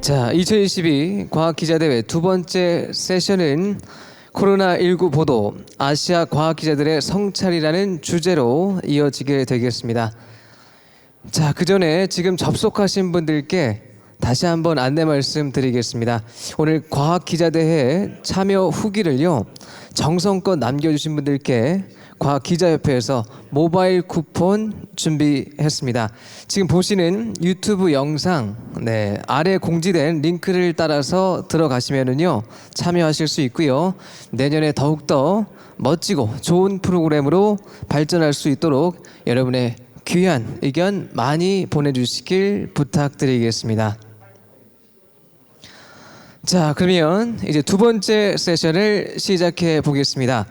자, 2022 과학기자대회 두 번째 세션은 코로나19 보도, 아시아 과학기자들의 성찰이라는 주제로 이어지게 되겠습니다. 자, 그 전에 지금 접속하신 분들께 다시 한번 안내 말씀드리겠습니다. 오늘 과학기자대회 참여 후기를요, 정성껏 남겨주신 분들께 과학기자협회에서 모바일 쿠폰 준비했습니다. 지금 보시는 유튜브 영상 아래 공지된 링크를 따라서 들어가시면은요 참여하실 수 있고요. 내년에 더욱더 멋지고 좋은 프로그램으로 발전할 수 있도록 여러분의 귀한 의견 많이 보내주시길 부탁드리겠습니다. 자, 그러면 이제 두 번째 세션을 시작해 보겠습니다.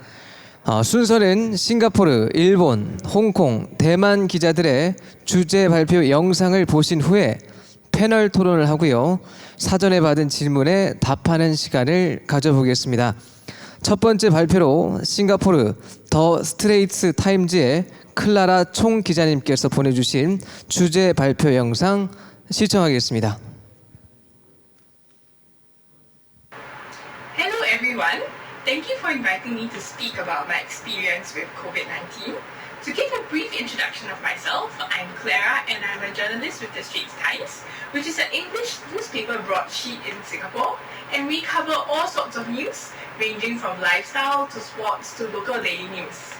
순서는 싱가포르, 일본, 홍콩, 대만 기자들의 주제 발표 영상을 보신 후에 패널 토론을 하고요. 사전에 받은 질문에 답하는 시간을 가져보겠습니다. 첫 번째 발표로 싱가포르 더 스트레이트 타임즈의 클라라 총 기자님께서 보내주신 주제 발표 영상 시청하겠습니다. Hello everyone. Thank you for inviting me to speak about my experience with COVID-19. To give a brief introduction of myself, I'm Clara and I'm a journalist with the Straits Times, which is an English newspaper broadsheet in Singapore, and we cover all sorts of news, ranging from lifestyle to sports to local daily news.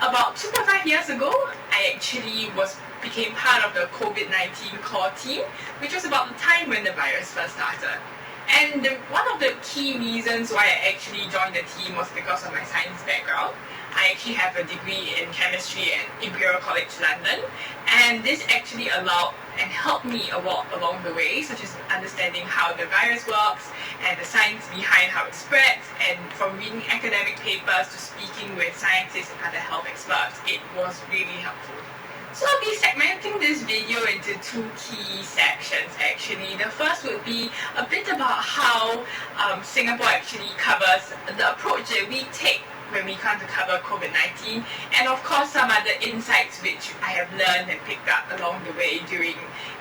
About 2.5 years ago, I actually became part of the COVID-19 core team, which was about the time when the virus first started. And one of the key reasons why I actually joined the team was because of my science background. I actually have a degree in chemistry at Imperial College London, and this actually allowed and helped me a lot along the way, such as understanding how the virus works and the science behind how it spreads, and from reading academic papers to speaking with scientists and other health experts, it was really helpful. So I'll be segmenting this video into two key sections actually. The first would be a bit about how Singapore actually covers the approach that we take when we come to cover COVID-19, and of course some other insights which I have learned and picked up along the way during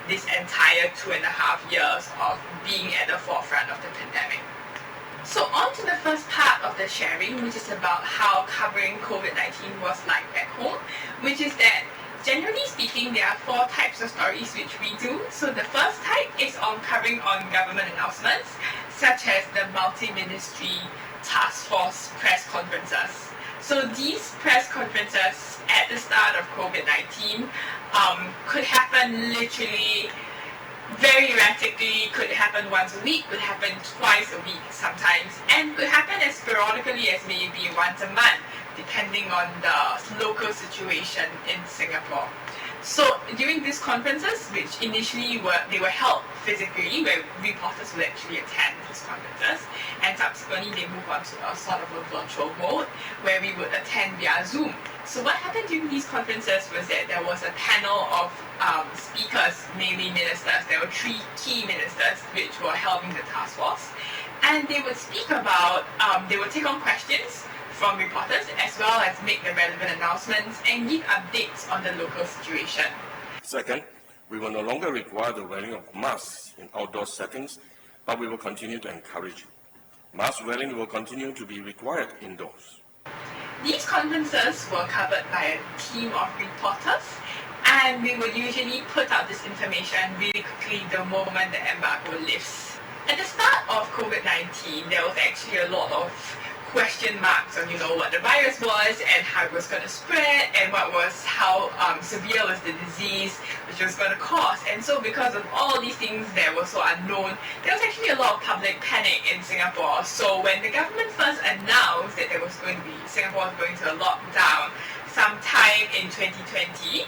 this entire 2.5 years of being at the forefront of the pandemic. So on to the first part of the sharing, which is about how covering COVID-19 was like back home, which is that generally speaking, there are 4 types of stories which we do. So the first type is on covering on government announcements, such as the multi-ministry task force press conferences. So these press conferences at the start of COVID-19 could happen literally very erratically, could happen once a week, could happen twice a week sometimes, and could happen as sporadically as maybe once a month, depending on the local situation in Singapore. So during these conferences, which initially were held physically, where reporters would actually attend these conferences, and subsequently they moved on to a sort of a virtual mode where we would attend via Zoom. So what happened during these conferences was that there was a panel of speakers, mainly ministers. There were 3 key ministers which were helping the task force, and they would speak about, they would take on questions from reporters as well as make the relevant announcements and give updates on the local situation. Second, we will no longer require the wearing of masks in outdoor settings, but we will continue to encourage it. Mask wearing will continue to be required indoors. These conferences were covered by a team of reporters, and we would usually put out this information really quickly the moment the embargo lifts. At the start of COVID-19, there was actually a lot of question marks on what the virus was and how it was going to spread and how severe was the disease which was going to cause. And so because of all these things that were so unknown, there was actually a lot of public panic in Singapore. So when the government first announced that Singapore was going to lock down sometime in 2020,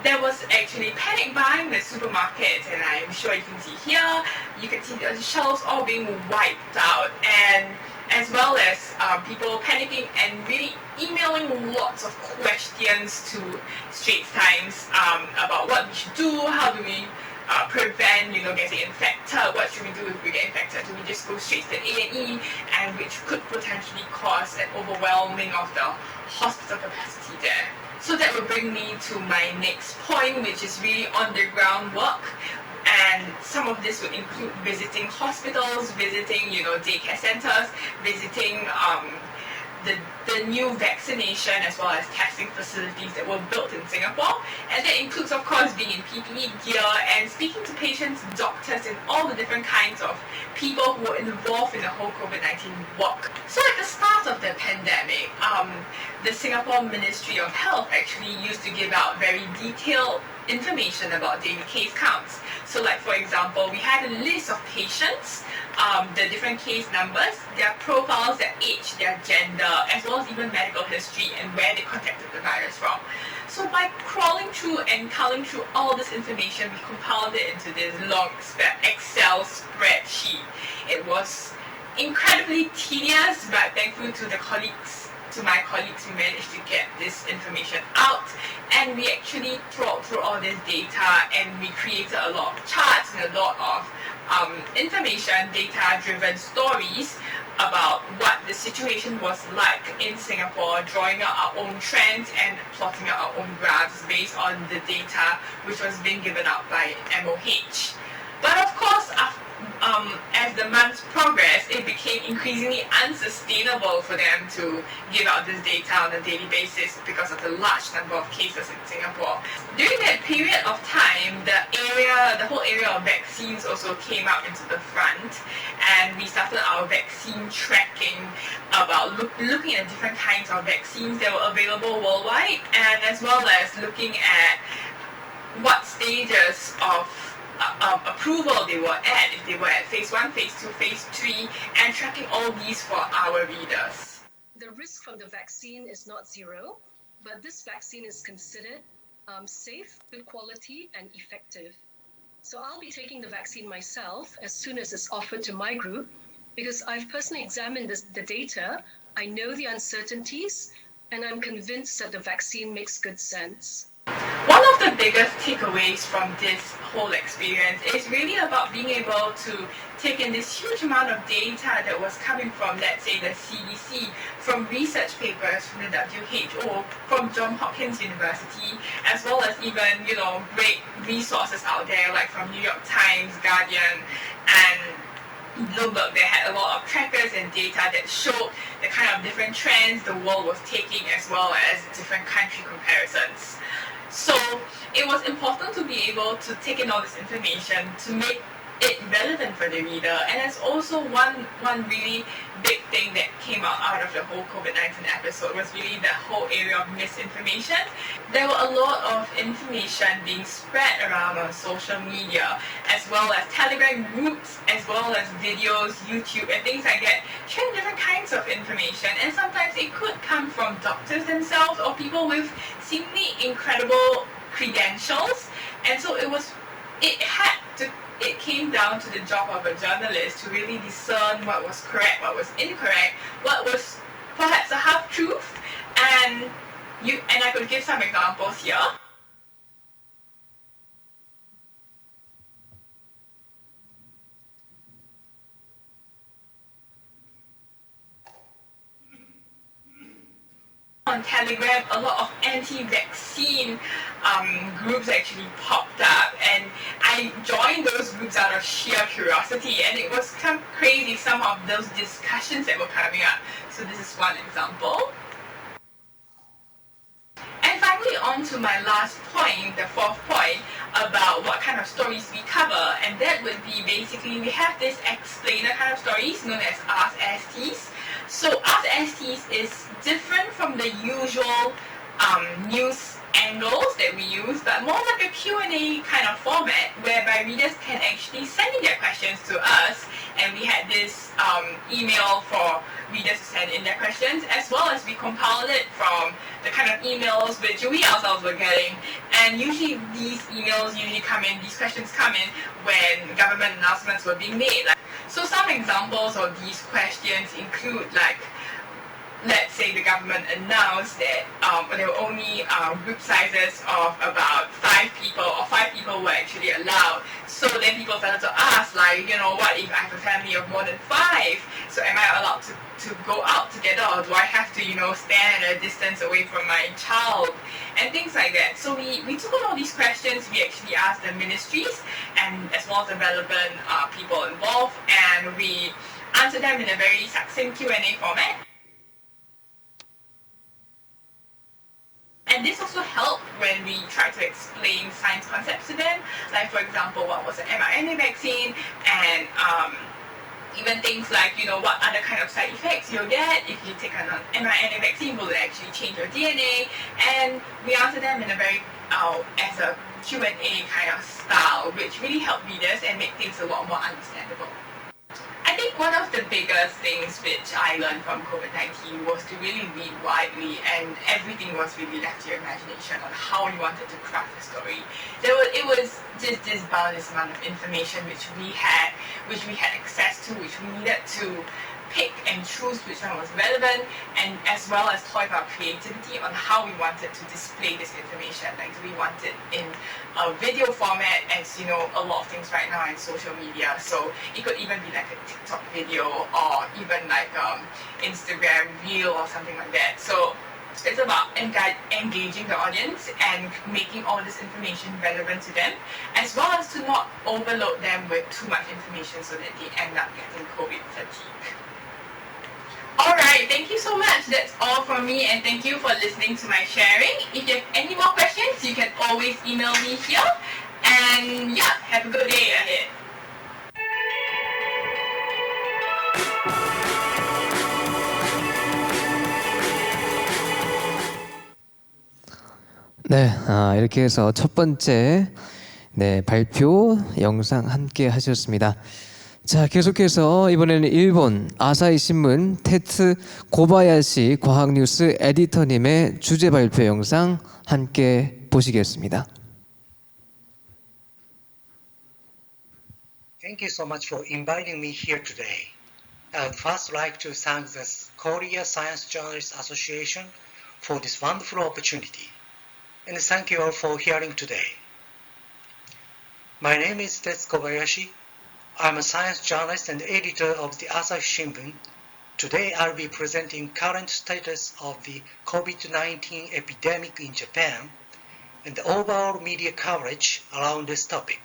there was actually panic buying in the supermarkets, and I'm sure you can see here, you can see the shelves all being wiped out, and as well as people panicking and really emailing lots of questions to Straits Times about what we should do, how do we prevent getting infected, what should we do if we get infected, do we just go straight to A&E, and which could potentially cause an overwhelming of the hospital capacity there. So that will bring me to my next point, which is really on the ground work. And some of this would include visiting hospitals, visiting, daycare centers, visiting the new vaccination as well as testing facilities that were built in Singapore. And that includes, of course, being in PPE gear and speaking to patients, doctors, and all the different kinds of people who were involved in the whole COVID-19 work. So at the start of the pandemic, the Singapore Ministry of Health actually used to give out very detailed information about daily case counts. So like, for example, we had a list of patients, the different case numbers, their profiles, their age, their gender, as well as even medical history and where they contacted the virus from. So by crawling through and culling through all this information, we compiled it into this long Excel spreadsheet. It was incredibly tedious, but thankful to my colleagues, we managed to get this information out, and we actually trawled through all this data and we created a lot of charts and a lot of information, data-driven stories about what the situation was like in Singapore, drawing out our own trends and plotting out our own graphs based on the data which was being given out by MOH. But of course, as the months progressed, it became increasingly unsustainable for them to give out this data on a daily basis because of the large number of cases in Singapore. During that period of time, the whole area of vaccines also came out into the front, and we started our vaccine tracking about looking at different kinds of vaccines that were available worldwide, and as well as looking at what stages of approval they were at, if they were at phase 1, phase 2, phase 3, and tracking all these for our readers. The risk from the vaccine is not zero, but this vaccine is considered safe, good quality, and effective. So I'll be taking the vaccine myself as soon as it's offered to my group, because I've personally examined the data, I know the uncertainties, and I'm convinced that the vaccine makes good sense. One of the biggest takeaways from this whole experience is really about being able to take in this huge amount of data that was coming from, let's say, the CDC, from research papers from the WHO, from Johns Hopkins University, as well as even, great resources out there like from New York Times, Guardian, and Bloomberg. They had a lot of trackers and data that showed the kind of different trends the world was taking, as well as different country comparisons. So it was important to be able to take in all this information to make it relevant for the reader. And it's also one really big thing that came out of the whole COVID-19 episode was really the whole area of misinformation. There were a lot of information being spread around on social media, as well as Telegram groups, as well as videos, YouTube, and things like that, sharing different kinds of information. And sometimes it could come from doctors themselves or people with seemingly incredible credentials. And so it came down to the job of a journalist to really discern what was correct, what was incorrect, what was perhaps a half-truth, and I could give some examples here. On Telegram, a lot of anti-vaccine groups actually popped up, and I joined those groups out of sheer curiosity, and it was kind of crazy, some of those discussions that were coming up. So this is one example. And finally, on to my last point, the fourth point, about what kind of stories we cover, and that would be basically, we have this explainer kind of stories known as Ask STs. So Ask STs is different from the usual news angles that we use, but more like a Q&A kind of format whereby readers can actually send in their questions to us, and we had this email for readers to send in their questions, as well as we compiled it from the kind of emails which we ourselves were getting. And usually these questions come in when government announcements were being made. So some examples of these questions include, like, let's say the government announced that there were only group sizes of about 5 people, or 5 people were actually allowed. So then people started to ask, like, what if I have a family of more than 5? So am I allowed to go out together, or do I have to, stand at a distance away from my child? And things like that. So we took on all these questions. We actually asked the ministries and as well as the relevant people involved, and we answered them in a very succinct Q&A format. And this also helped when we tried to explain science concepts to them, like for example, what was an mRNA vaccine, and even things like, what other kind of side effects you'll get if you take an mRNA vaccine, will it actually change your DNA? And we answered them in a very, as a Q&A kind of style, which really helped readers and made things a lot more understandable. I think one of the biggest things which I learned from COVID-19 was to really read widely, and everything was really left to your imagination on how you wanted to craft the story. It was just this boundless amount of information which we had access to, which we needed to pick and choose which one was relevant, and as well as toy with our creativity on how we wanted to display this information. Like, do we want it in a video format, as a lot of things right now in social media, so it could even be like a TikTok video, or even like Instagram reel or something like that. So it's about engaging the audience and making all this information relevant to them, as well as to not overload them with too much information so that they end up getting COVID fatigue. Alright, thank you so much. That's all from me, and thank you for listening to my sharing. If you have any more questions, you can always email me here. And yeah, have a good day ahead. 네, 이렇게 해서 첫 번째 발표 영상 함께 하셨습니다. 자, 계속해서 이번에는 일본 아사히 신문 테트 고바야시 과학뉴스 에디터님의 주제 발표 영상 함께 보시겠습니다. Thank you so much for inviting me here today. I would first like to thank the Korea Science Journalists Association for this wonderful opportunity. And thank you all for hearing today. My name is Tetsu Kobayashi. I'm a science journalist and editor of the Asahi Shimbun. Today I'll be presenting current status of the COVID-19 epidemic in Japan and the overall media coverage around this topic.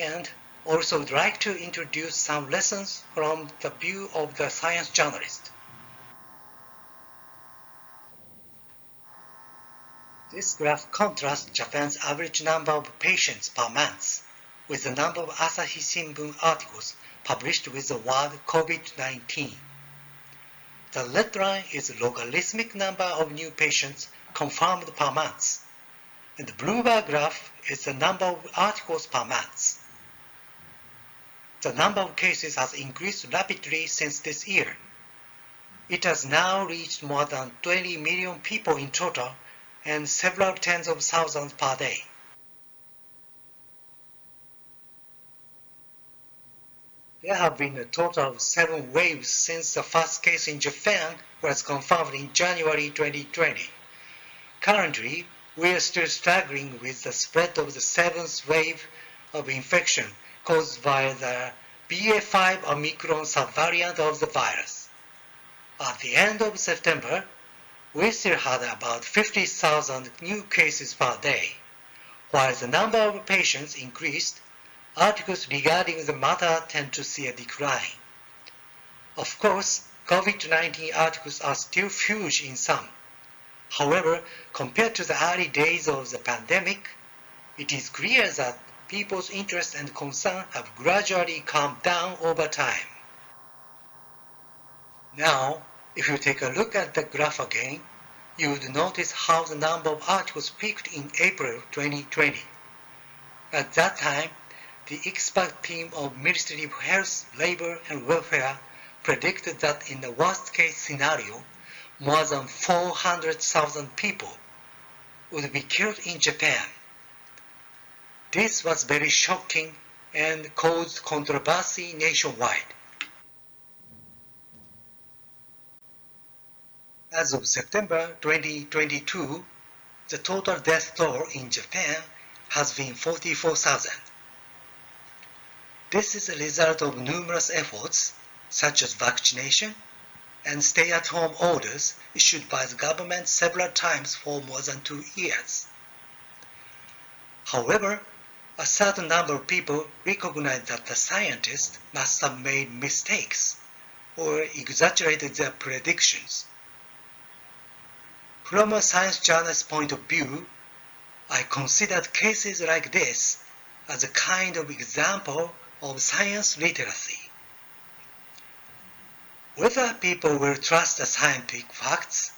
And also would like to introduce some lessons from the view of the science journalist. This graph contrasts Japan's average number of patients per month with the number of Asahi Shimbun articles published with the word COVID-19. The red line is the logarithmic number of new patients confirmed per month, and the blue bar graph is the number of articles per month. The number of cases has increased rapidly since this year. It has now reached more than 20 million people in total and several tens of thousands per day. There have been a total of 7 waves since the first case in Japan was confirmed in January 2020. Currently, we are still struggling with the spread of the 7th wave of infection caused by the BA.5 Omicron subvariant of the virus. At the end of September, we still had about 50,000 new cases per day. While the number of patients increased, articles regarding the matter tend to see a decline. Of course, COVID-19 articles are still few in some. However, compared to the early days of the pandemic, it is clear that people's interest and concern have gradually calmed down over time. Now, if you take a look at the graph again, you would notice how the number of articles peaked in April 2020. At that time, the expert team of Ministry of Health, Labor and Welfare predicted that in the worst-case scenario, more than 400,000 people would be killed in Japan. This was very shocking and caused controversy nationwide. As of September 2022, the total death toll in Japan has been 44,000. This is a result of numerous efforts, such as vaccination and stay-at-home orders issued by the government several times for more than 2 years. However, a certain number of people recognize that the scientists must have made mistakes or exaggerated their predictions. From a science journalist's point of view, I considered cases like this as a kind of example of science literacy. Whether people will trust the scientific facts,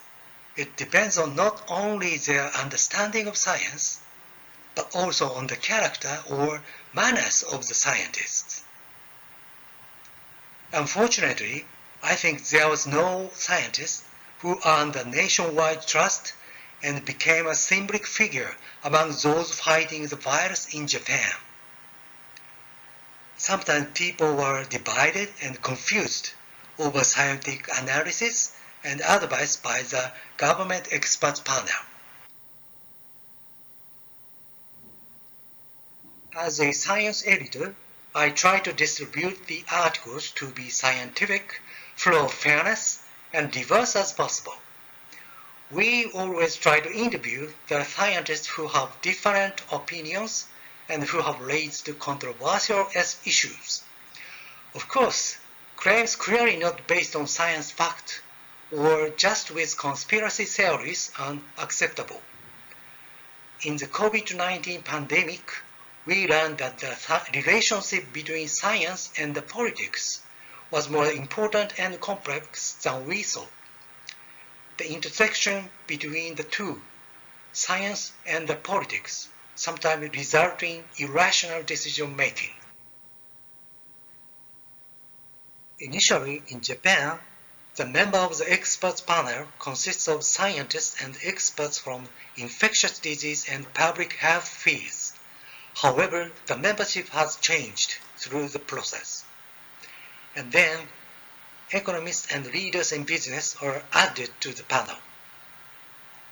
it depends on not only their understanding of science, but also on the character or manners of the scientists. Unfortunately, I think there was no scientist who earned the nationwide trust and became a symbolic figure among those fighting the virus in Japan. Sometimes people were divided and confused over scientific analysis and advice by the government expert panel. As a science editor, I try to distribute the articles to be scientific, full of fairness, and diverse as possible. We always try to interview the scientists who have different opinions and who have raised controversial issues. Of course, claims clearly not based on science fact or just with conspiracy theories are unacceptable. In the COVID-19 pandemic, we learned that the relationship between science and the politics was more important and complex than we thought. The intersection between the two, science and the politics, sometimes result in irrational decision making. Initially in Japan, the member of the experts panel consists of scientists and experts from infectious disease and public health fields. However, the membership has changed through the process. And then, economists and leaders in business are added to the panel.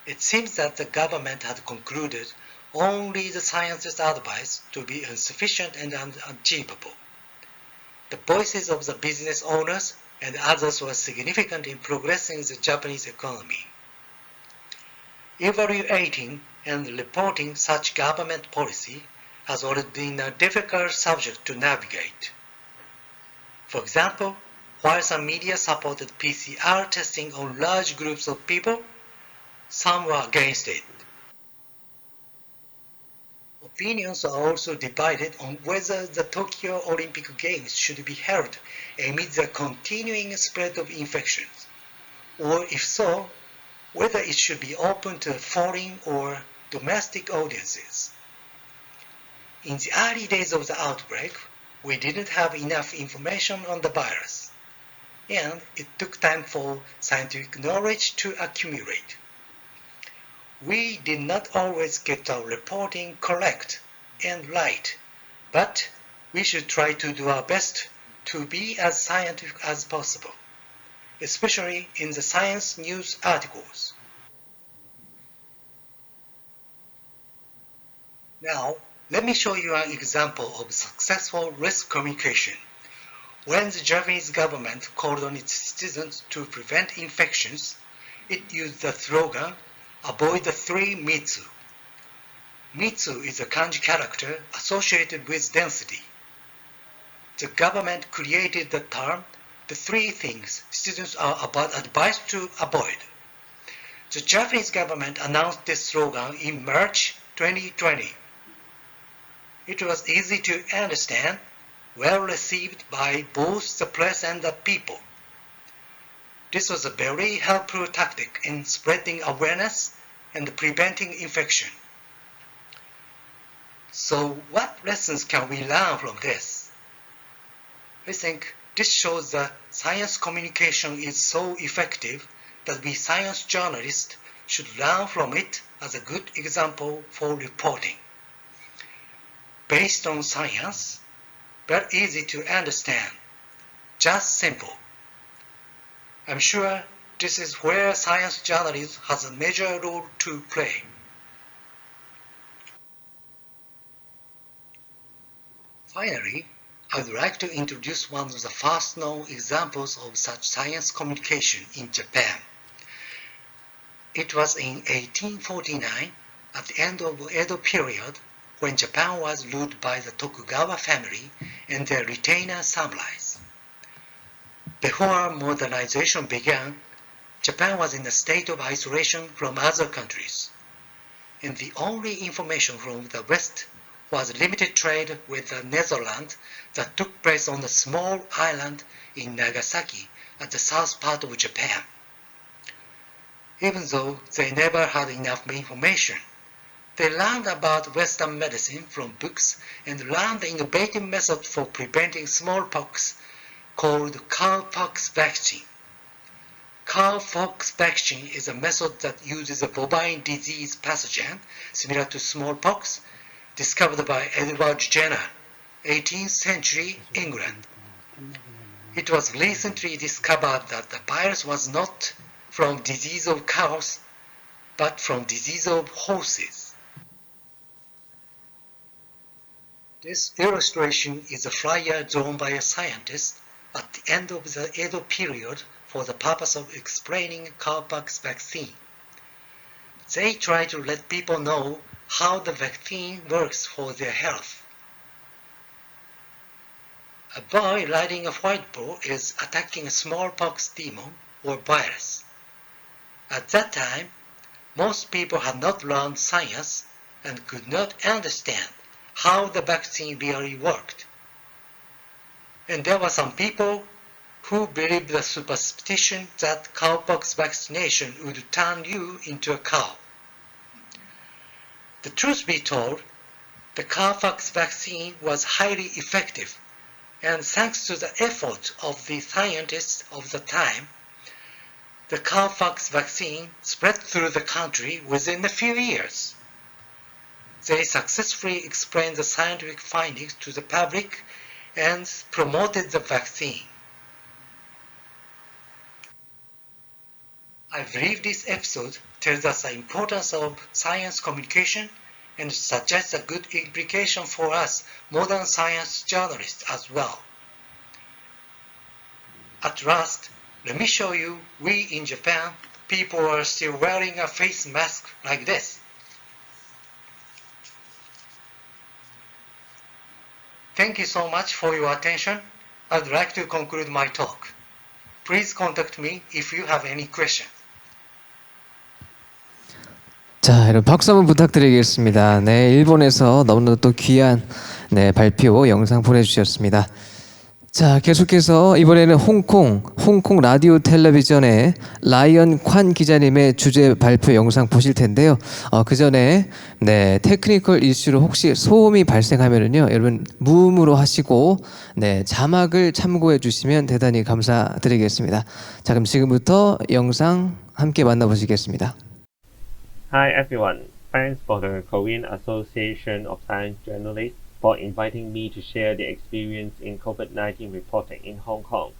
It seems that the government had concluded only the scientists' advice to be insufficient and unachievable. The voices of the business owners and others were significant in progressing the Japanese economy. Evaluating and reporting such government policy has always been a difficult subject to navigate. For example, while some media supported PCR testing on large groups of people, some were against it. Opinions are also divided on whether the Tokyo Olympic Games should be held amid the continuing spread of infections, or if so, whether it should be open to foreign or domestic audiences. In the early days of the outbreak, we didn't have enough information on the virus, and it took time for scientific knowledge to accumulate. We did not always get our reporting correct and right, but we should try to do our best to be as scientific as possible, especially in the science news articles. Now, let me show you an example of successful risk communication. When the Japanese government called on its citizens to prevent infections, it used the slogan, "Avoid the three Mitsu." Mitsu is a kanji character associated with density. The government created the term, the three things citizens are advised to avoid. The Japanese government announced this slogan in March 2020. It was easy to understand, well received by both the press and the people. This was a very helpful tactic in spreading awareness and preventing infection. So what lessons can we learn from this? I think this shows that science communication is so effective that we science journalists should learn from it as a good example for reporting. Based on science, but easy to understand, just simple. I'm sure this is where science journalism has a major role to play. Finally, I would like to introduce one of the first known examples of such science communication in Japan. It was in 1849, at the end of the Edo period, when Japan was ruled by the Tokugawa family and their retainer samurais. Before modernization began, Japan was in a state of isolation from other countries, and the only information from the West was limited trade with the Netherlands that took place on a small island in Nagasaki at the south part of Japan. Even though they never had enough information, they learned about Western medicine from books and learned the innovative method for preventing smallpox called cowpox vaccine. Cowpox vaccine is a method that uses a bovine disease pathogen similar to smallpox, discovered by Edward Jenner, 18th century England. It was recently discovered that the virus was not from disease of cows, but from disease of horses. This illustration is a flyer drawn by a scientist at the end of the Edo period for the purpose of explaining cowpox vaccine. They try to let people know how the vaccine works for their health. A boy riding a white bull is attacking a smallpox demon or virus. At that time, most people had not learned science and could not understand how the vaccine really worked. And there were some people who believed the superstition that cowpox vaccination would turn you into a cow. The truth be told, the cowpox vaccine was highly effective, and thanks to the effort of the scientists of the time, the cowpox vaccine spread through the country within a few years. They successfully explained the scientific findings to the public and promoted the vaccine. I believe this episode tells us the importance of science communication and suggests a good implication for us modern science journalists as well. At last, let me show you we in Japan, people are still wearing a face mask like this. Thank you so much for your attention. I'd like to conclude my talk. Please contact me if you have any questions. 자, 여러분 박수 한번 부탁드리겠습니다. 네, 일본에서 너무나도 또 귀한 발표 영상 보내주셨습니다. 자, 계속해서 이번에는 홍콩 라디오 텔레비전의 라이언 관 기자님의 주제 발표 영상 보실 텐데요. 그 전에 테크니컬 이슈로 혹시 소음이 발생하면은요, 여러분 무음으로 하시고 자막을 참고해 주시면 대단히 감사드리겠습니다. 자, 그럼 지금부터 영상 함께 만나보시겠습니다. Hi everyone, thanks for the Korean Association of Science Journalists for inviting me to share the experience in COVID-19 reporting in Hong Kong.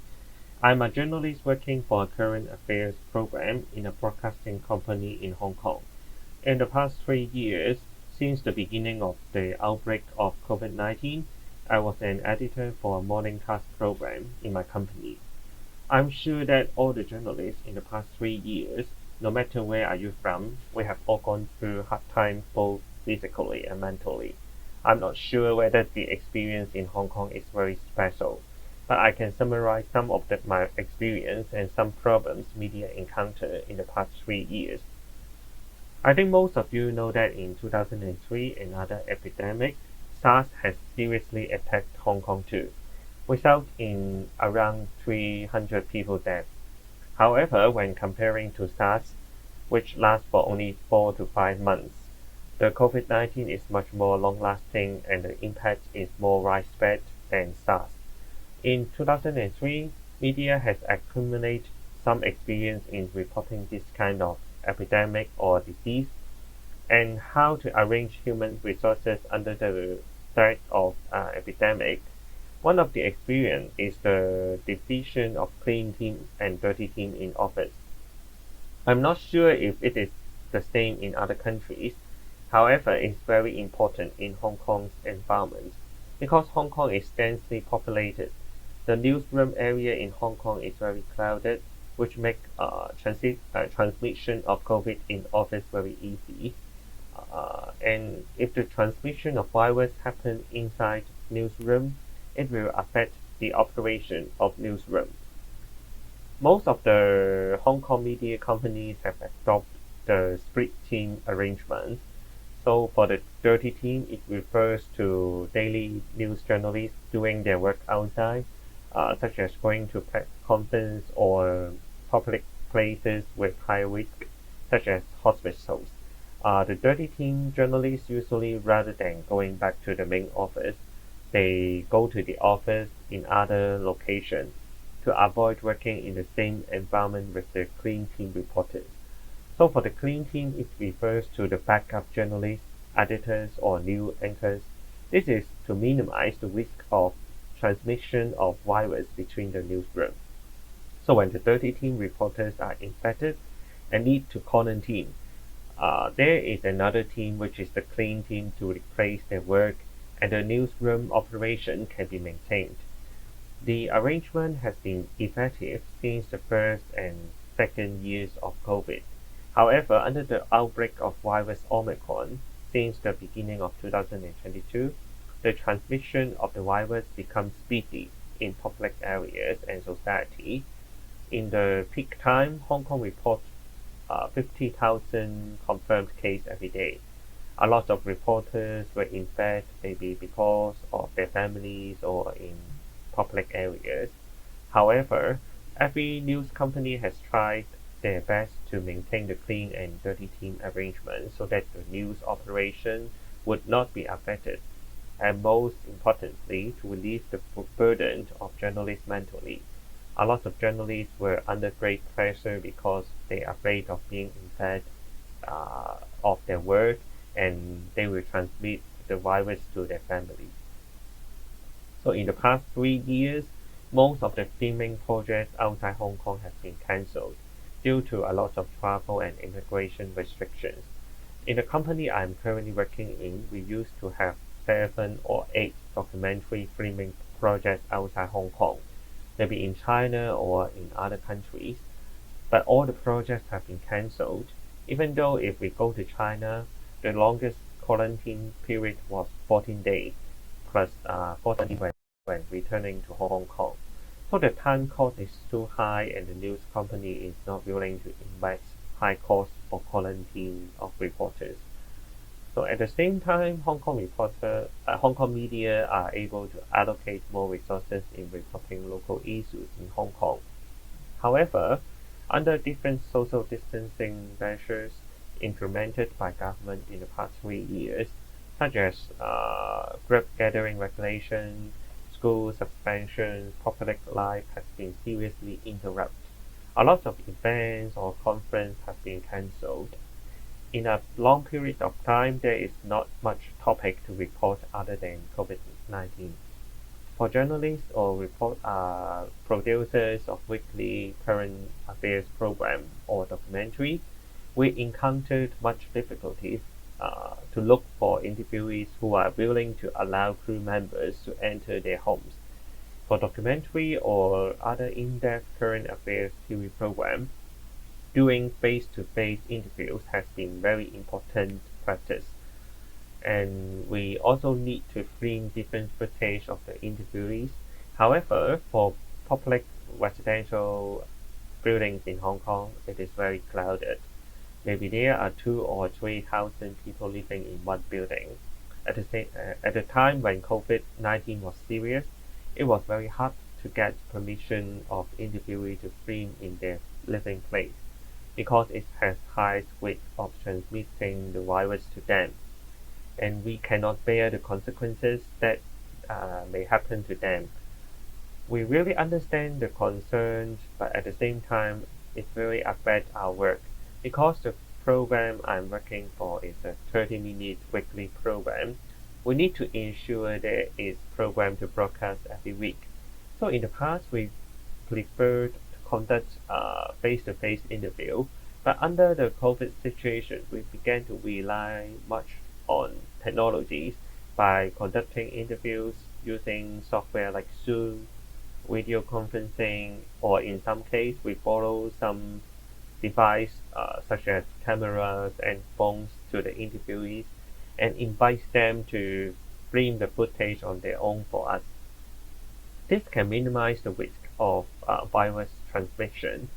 I'm a journalist working for a current affairs program in a broadcasting company in Hong Kong. In the past 3 years, since the beginning of the outbreak of COVID-19, I was an editor for a morningcast program in my company. I'm sure that all the journalists in the past 3 years, no matter where are you from, we have all gone through hard times both physically and mentally. I'm not sure whether the experience in Hong Kong is very special, but I can summarize some of my experience and some problems media encountered in the past 3 years. I think most of you know that in 2003, another epidemic, SARS, has seriously attacked Hong Kong too, resulting in around 300 people dead. However, when comparing to SARS, which lasts for only 4 to 5 months, the COVID-19 is much more long-lasting and the impact is more widespread than SARS. In 2003, media has accumulated some experience in reporting this kind of epidemic or disease and how to arrange human resources under the threat of epidemic. One of the experience is the division of clean team and dirty team in office. I'm not sure if it is the same in other countries. However, it's very important in Hong Kong's environment because Hong Kong is densely populated. The newsroom area in Hong Kong is very crowded, which makes transmission of COVID in office very easy. And if the transmission of virus happens inside newsroom, it will affect the operation of newsroom. Most of the Hong Kong media companies have adopted the split team arrangement. So for the dirty team, it refers to daily news journalists doing their work outside, such as going to press conference or public places with high risk, such as hospitals. The dirty team journalists usually, rather than going back to the main office, they go to the office in other locations to avoid working in the same environment with the clean team reporters. So for the clean team, it refers to the backup journalists, editors, or new anchors. This is to minimize the risk of transmission of virus between the newsroom. So when the dirty team reporters are infected and need to quarantine, there is another team which is the clean team to replace their work, and the newsroom operation can be maintained. The arrangement has been effective since the first and second years of COVID. However, under the outbreak of virus Omicron, since the beginning of 2022, the transmission of the virus becomes speedy in public areas and society. In the peak time, Hong Kong reports 50,000 confirmed cases every day. A lot of reporters were infected maybe because of their families or in public areas. However, every news company has tried their best to maintain the clean and dirty team arrangement so that the news operation would not be affected, and most importantly, to relieve the burden of journalists mentally. A lot of journalists were under great pressure because they are afraid of being infected of their work, and they will transmit the virus to their families. So in the past 3 years, most of the filming projects outside Hong Kong have been cancelled due to a lot of travel and immigration restrictions. In the company I'm currently working in, we used to have 7 or 8 documentary filming projects outside Hong Kong, maybe in China or in other countries. But all the projects have been cancelled, even though if we go to China, the longest quarantine period was 14 days, plus 14 when returning to Hong Kong. So the time cost is too high, and the news company is not willing to invest high cost for quarantine of reporters. So at the same time, Hong Kong media are able to allocate more resources in reporting local issues in Hong Kong. However, under different social distancing measures implemented by government in the past 3 years, such as group gathering regulations, school suspension, public life has been seriously interrupted. A lot of events or conferences have been cancelled. In a long period of time, there is not much topic to report other than COVID-19. For journalists or producers of weekly current affairs program or documentary, we encountered much difficulties to look for interviewees who are willing to allow crew members to enter their homes. For documentary or other in-depth current affairs TV program, doing face-to-face interviews has been very important practice. And we also need to film different footage of the interviewees. However, for public residential buildings in Hong Kong, it is very crowded. Maybe there are 2,000 or 3,000 people living in one building. At the time when COVID-19 was serious, it was very hard to get permission of interviewees to film in their living place because it has high risk of transmitting the virus to them, and we cannot bear the consequences that may happen to them. We really understand the concerns, but at the same time, it really affects our work. Because the program I'm working for is a 30-minute weekly program, we need to ensure there is program to broadcast every week. So in the past, we preferred to conduct face-to-face interview, But under the COVID situation, we began to rely much on technologies by conducting interviews using software like Zoom, video conferencing, or in some case, we borrow some device such as cameras and phones to the interviewees and invite them to stream the footage on their own for us. This can minimize the risk of virus transmission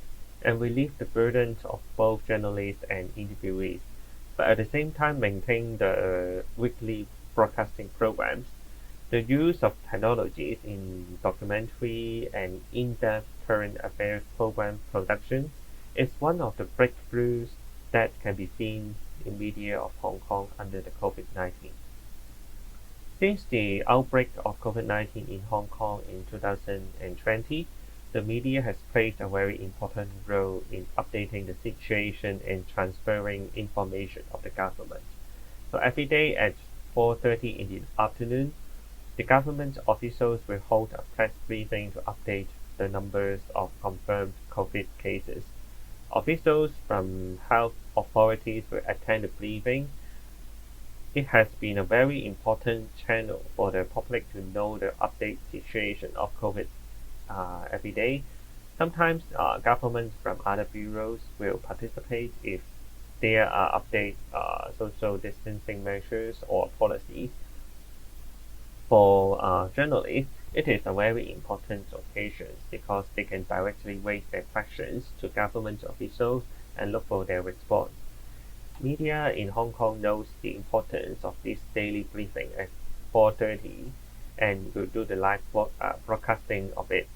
and relieve the burdens of both journalists and interviewees, but at the same time maintain the weekly broadcasting programs. The use of technologies in documentary and in-depth current affairs program production is one of the breakthroughs that can be seen in media of Hong Kong under the COVID-19. Since the outbreak of COVID-19 in Hong Kong in 2020, the media has played a very important role in updating the situation and transferring information of the government. So every day at 4:30 in the afternoon, the government officials will hold a press briefing to update the numbers of confirmed COVID cases. Officials from health authorities will attend the briefing. It has been a very important channel for the public to know the update situation of COVID every day. Sometimes governments from other bureaus will participate if there are update social distancing measures or policies. For journalists, it is a very important occasion because they can directly raise their questions to government officials and look for their response. Media in Hong Kong knows the importance of this daily briefing at 4:30 and will do the live broadcasting of it.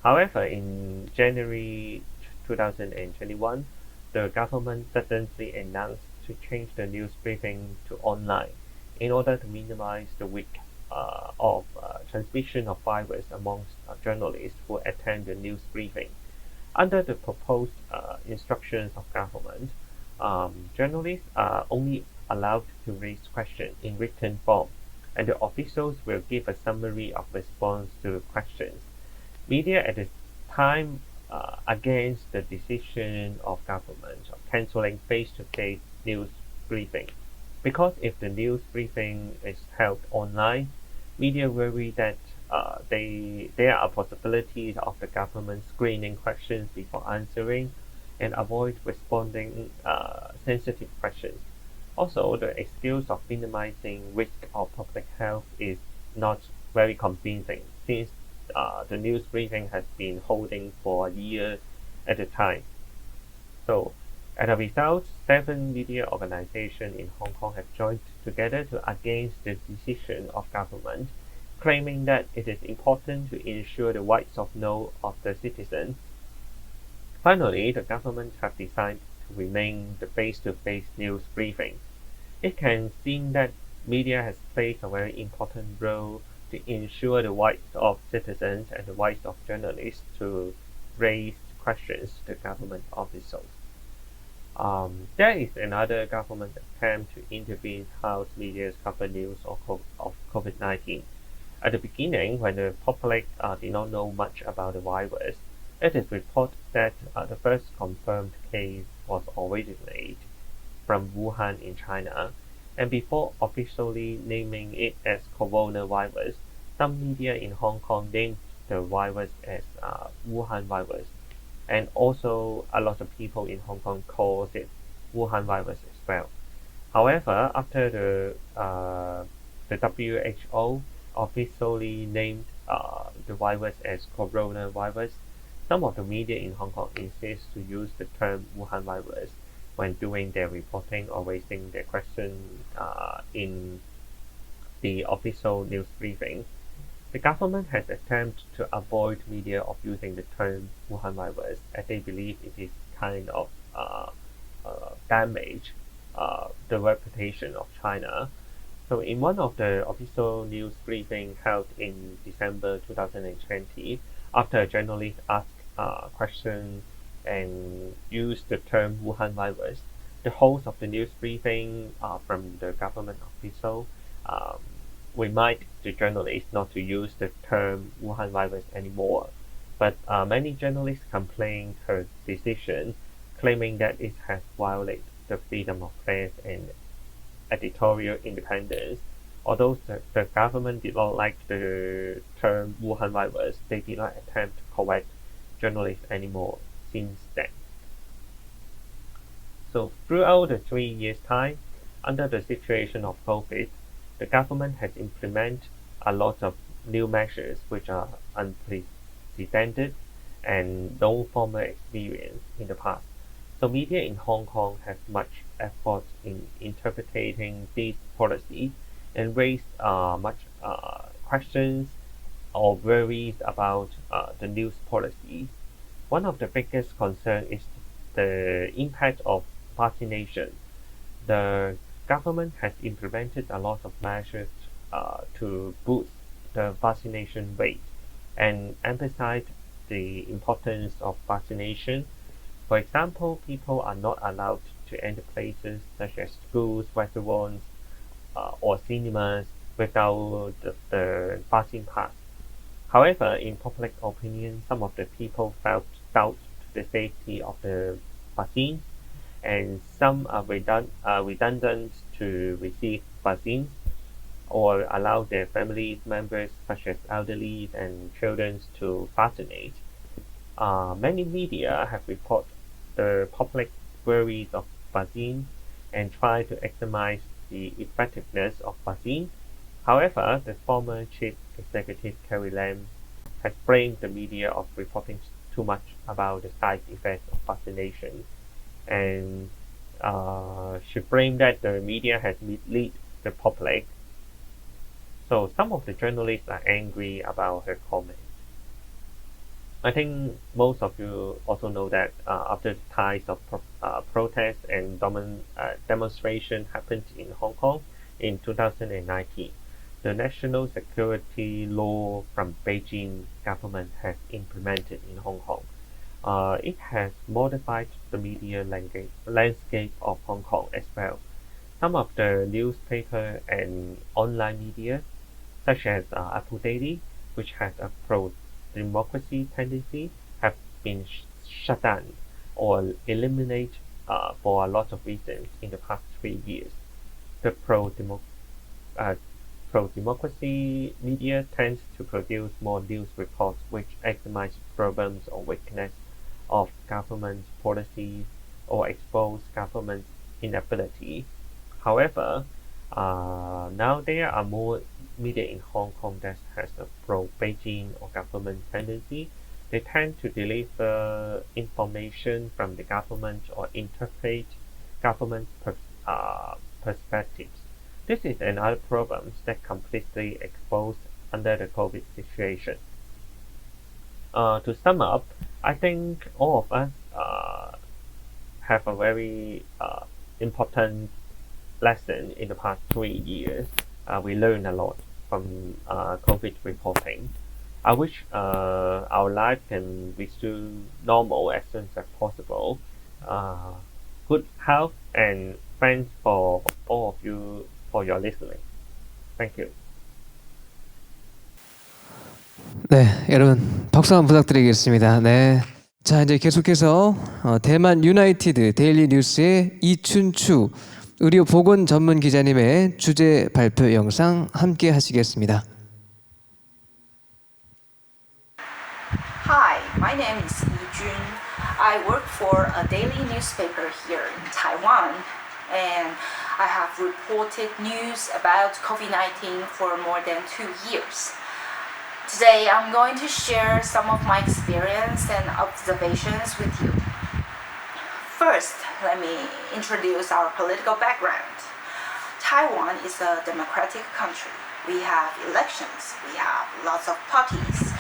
However, in January 2021, the government suddenly announced to change the news briefing to online in order to minimize the risk of transmission of virus amongst journalists who attend the news briefing. Under the proposed instructions of government, journalists are only allowed to raise questions in written form, and the officials will give a summary of response to questions. Media at the time against the decision of government of cancelling face-to-face news briefing. Because if the news briefing is held online, media worry that there are possibilities of the government screening questions before answering and avoid responding sensitive questions. Also, the excuse of minimizing risk of public health is not very convincing since the news briefing has been holding for a year at a time. So, as a result, 7 media organizations in Hong Kong have joined together to against the decision of government, claiming that it is important to ensure the rights of know of the citizens. Finally, the government have decided to remain the face-to-face news briefing. It can seem that media has played a very important role to ensure the rights of citizens and the rights of journalists to raise questions to government officials. There is another government attempt to intervene how media's cover news of COVID-19. At the beginning, when the public did not know much about the virus, it is reported that the first confirmed case was originated from Wuhan in China, and before officially naming it as coronavirus, some media in Hong Kong named the virus as Wuhan virus, and also a lot of people in Hong Kong calls it Wuhan virus as well. However, after the WHO officially named the virus as coronavirus, some of the media in Hong Kong insist to use the term Wuhan virus when doing their reporting or raising their questions in the official news briefing. The government has attempted to avoid media of using the term Wuhan virus as they believe it is kind of damage the reputation of China. So in one of the official news briefing held in December 2020, after a journalist asked questions and used the term Wuhan virus, the host of the news briefing from the government official remind the journalists not to use the term Wuhan virus anymore. But many journalists complained her decision, claiming that it has violated the freedom of press and editorial independence. Although the government did not like the term Wuhan virus, they did not attempt to correct journalists anymore since then. So throughout the 3 years' time, under the situation of COVID, the government has implemented a lot of new measures which are unprecedented and no former experience in the past. So media in Hong Kong have much effort in interpreting these policies and raised much questions or worries about the news policies. One of the biggest concerns is the impact of vaccination. The government has implemented a lot of measures to boost the vaccination rate and emphasize the importance of vaccination. For example, people are not allowed to enter places such as schools, restaurants, or cinemas without the vaccine pass. However, in public opinion, some of the people felt doubt to the safety of the vaccine, and some are redundant to receive vaccines or allow their family members, such as elderly and children, to vaccinate. Many media have reported the public worries of vaccine and try to examine the effectiveness of vaccine. However, the former chief executive Carrie Lam has blamed the media of reporting too much about the side effects of vaccination, and she blamed that the media has misled the public. So some of the journalists are angry about her comments. I think most of you also know that after the tides of protests and demonstration happened in Hong Kong in 2019, the national security law from Beijing government has implemented in Hong Kong. It has modified the media landscape of Hong Kong as well. Some of the newspaper and online media, such as Apple Daily, which has a pro-democracy tendency, have been shut down or eliminated for a lot of reasons in the past 3 years. The pro-democracy media tends to produce more news reports which examine problems or weakness of government policies or expose government inability. However, now there are more media in Hong Kong that has a pro-Beijing or government tendency. They tend to deliver information from the government or interpret government perspectives. This is another problem that completely exposed under the COVID situation. To sum up, I think all of us have a very important lesson in the past 3 years. We learned a lot from COVID reporting. I wish our life can resume normal as soon as possible. Good health and thanks for all of you for your listening. Thank you. 네, 여러분 박수 한번 부탁드리겠습니다. 네. 자, 이제 계속해서 대만 유나이티드 데일리 뉴스의 이춘추 의료보건 전문 기자님의 주제 발표 영상 함께 하시겠습니다. Hi, my name is Yi Jun. I work for a daily newspaper here in Taiwan, and I have reported news about COVID-19 for more than 2 years. Today, I'm going to share some of my experience and observations with you. First, let me introduce our political background. Taiwan is a democratic country. We have elections, we have lots of parties,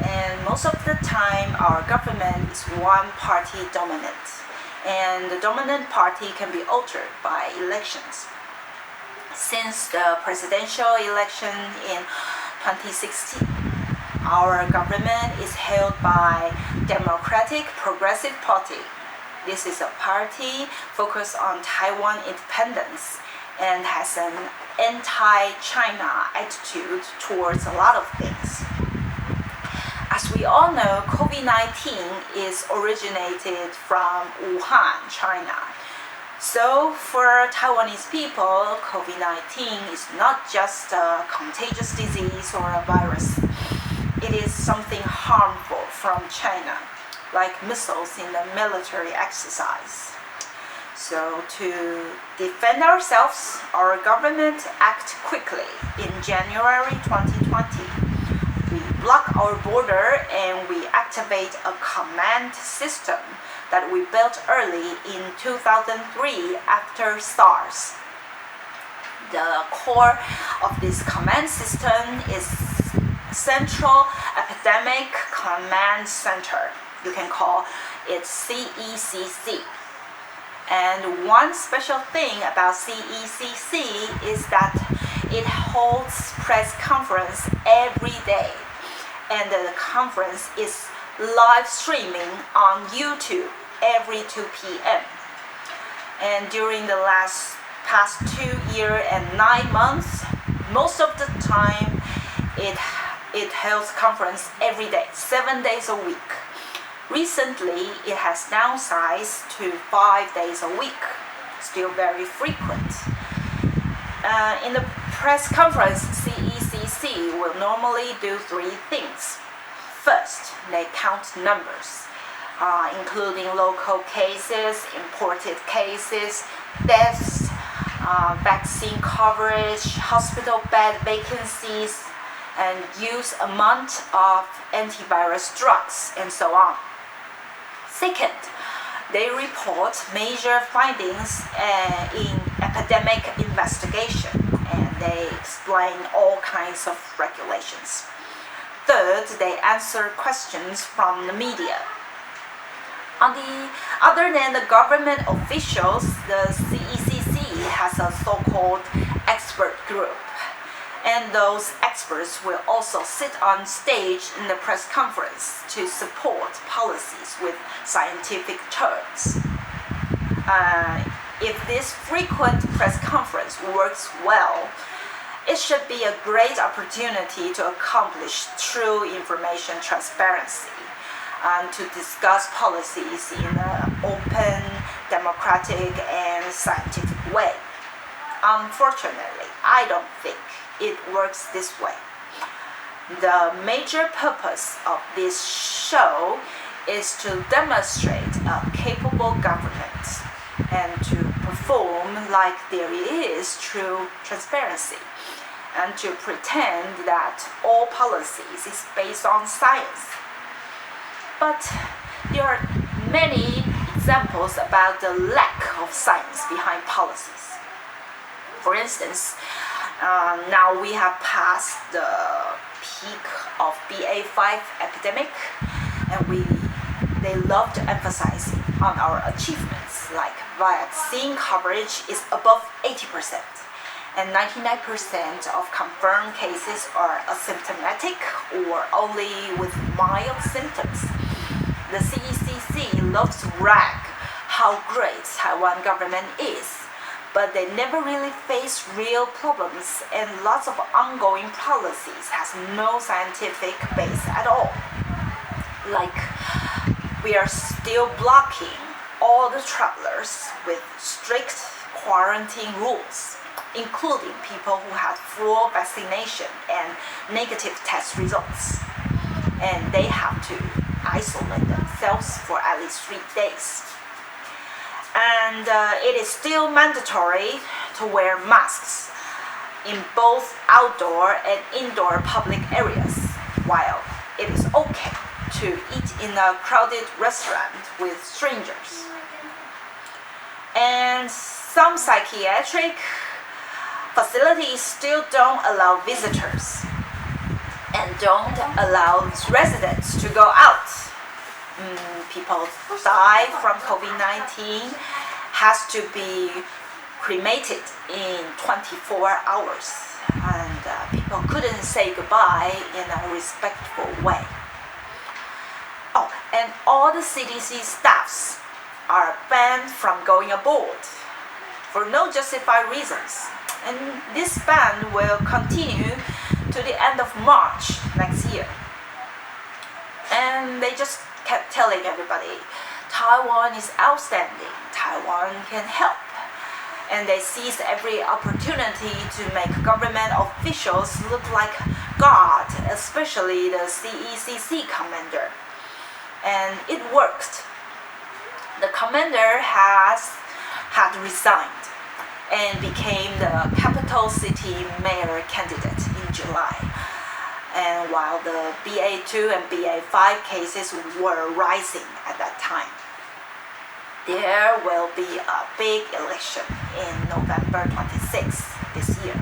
and most of the time our government is one-party dominant, and the dominant party can be altered by elections. Since the presidential election in 2016, our government is held by Democratic Progressive Party. This is a party focused on Taiwan independence and has an anti-China attitude towards a lot of things. As we we all know, COVID-19 is originated from Wuhan, China. So for Taiwanese people, COVID-19 is not just a contagious disease or a virus. It is something harmful from China, like missiles in a military exercise. So to defend ourselves, our government acted quickly. In January 2020, we block our border and we activate a command system that we built early in 2003 after SARS. The core of this command system is Central Epidemic Command Center. You can call it CECC. And one special thing about CECC is that it holds press conference every day. And the conference is live streaming on YouTube every 2 p.m. And during the past 2 years and 9 months, most of the time it holds conference every day, 7 days a week. Recently, it has downsized to 5 days a week, still very frequent. In the press conference, CECC will normally do 3 things. First, they count numbers, including local cases, imported cases, deaths, vaccine coverage, hospital bed vacancies, and use amount of antivirus drugs, and so on. Second, they report major findings in epidemic investigation, and they explain all kinds of regulations. Third, they answer questions from the media. Other than the government officials, the CECC has a so-called expert group. And those experts will also sit on stage in the press conference to support policies with scientific terms. If this frequent press conference works well, it should be a great opportunity to accomplish true information transparency and to discuss policies in an open, democratic, and scientific way. Unfortunately, I don't think it works this way. The major purpose of this show is to demonstrate a capable government and to perform like there is true transparency and to pretend that all policies is based on science. But there are many examples about the lack of science behind policies. For instance, now we have passed the peak of BA5 epidemic, and they love to emphasize on our achievements, like vaccine coverage is above 80%, and 99% of confirmed cases are asymptomatic or only with mild symptoms. The CECC loves to brag how great Taiwan government is, but they never really face real problems, and lots of ongoing policies has no scientific base at all. Like, we are still blocking all the travelers with strict quarantine rules, including people who had full vaccination and negative test results. And they have to isolate themselves for at least 3 days. And it is still mandatory to wear masks in both outdoor and indoor public areas, while it is okay to eat in a crowded restaurant with strangers. And some psychiatric facilities still don't allow visitors and don't allow residents to go out. People die from COVID-19 has to be cremated in 24 hours, and people couldn't say goodbye in a respectful way. Oh, and all the CDC staffs are banned from going aboard for no justified reasons, and this ban will continue to the end of March next year. and they just kept telling everybody, Taiwan is outstanding, Taiwan can help. And they seized every opportunity to make government officials look like God, especially the CECC commander. And it worked. The commander had resigned and became the capital city mayor candidate in July. And while the BA2 and BA5 cases were rising at that time, there will be a big election in November 26 this year.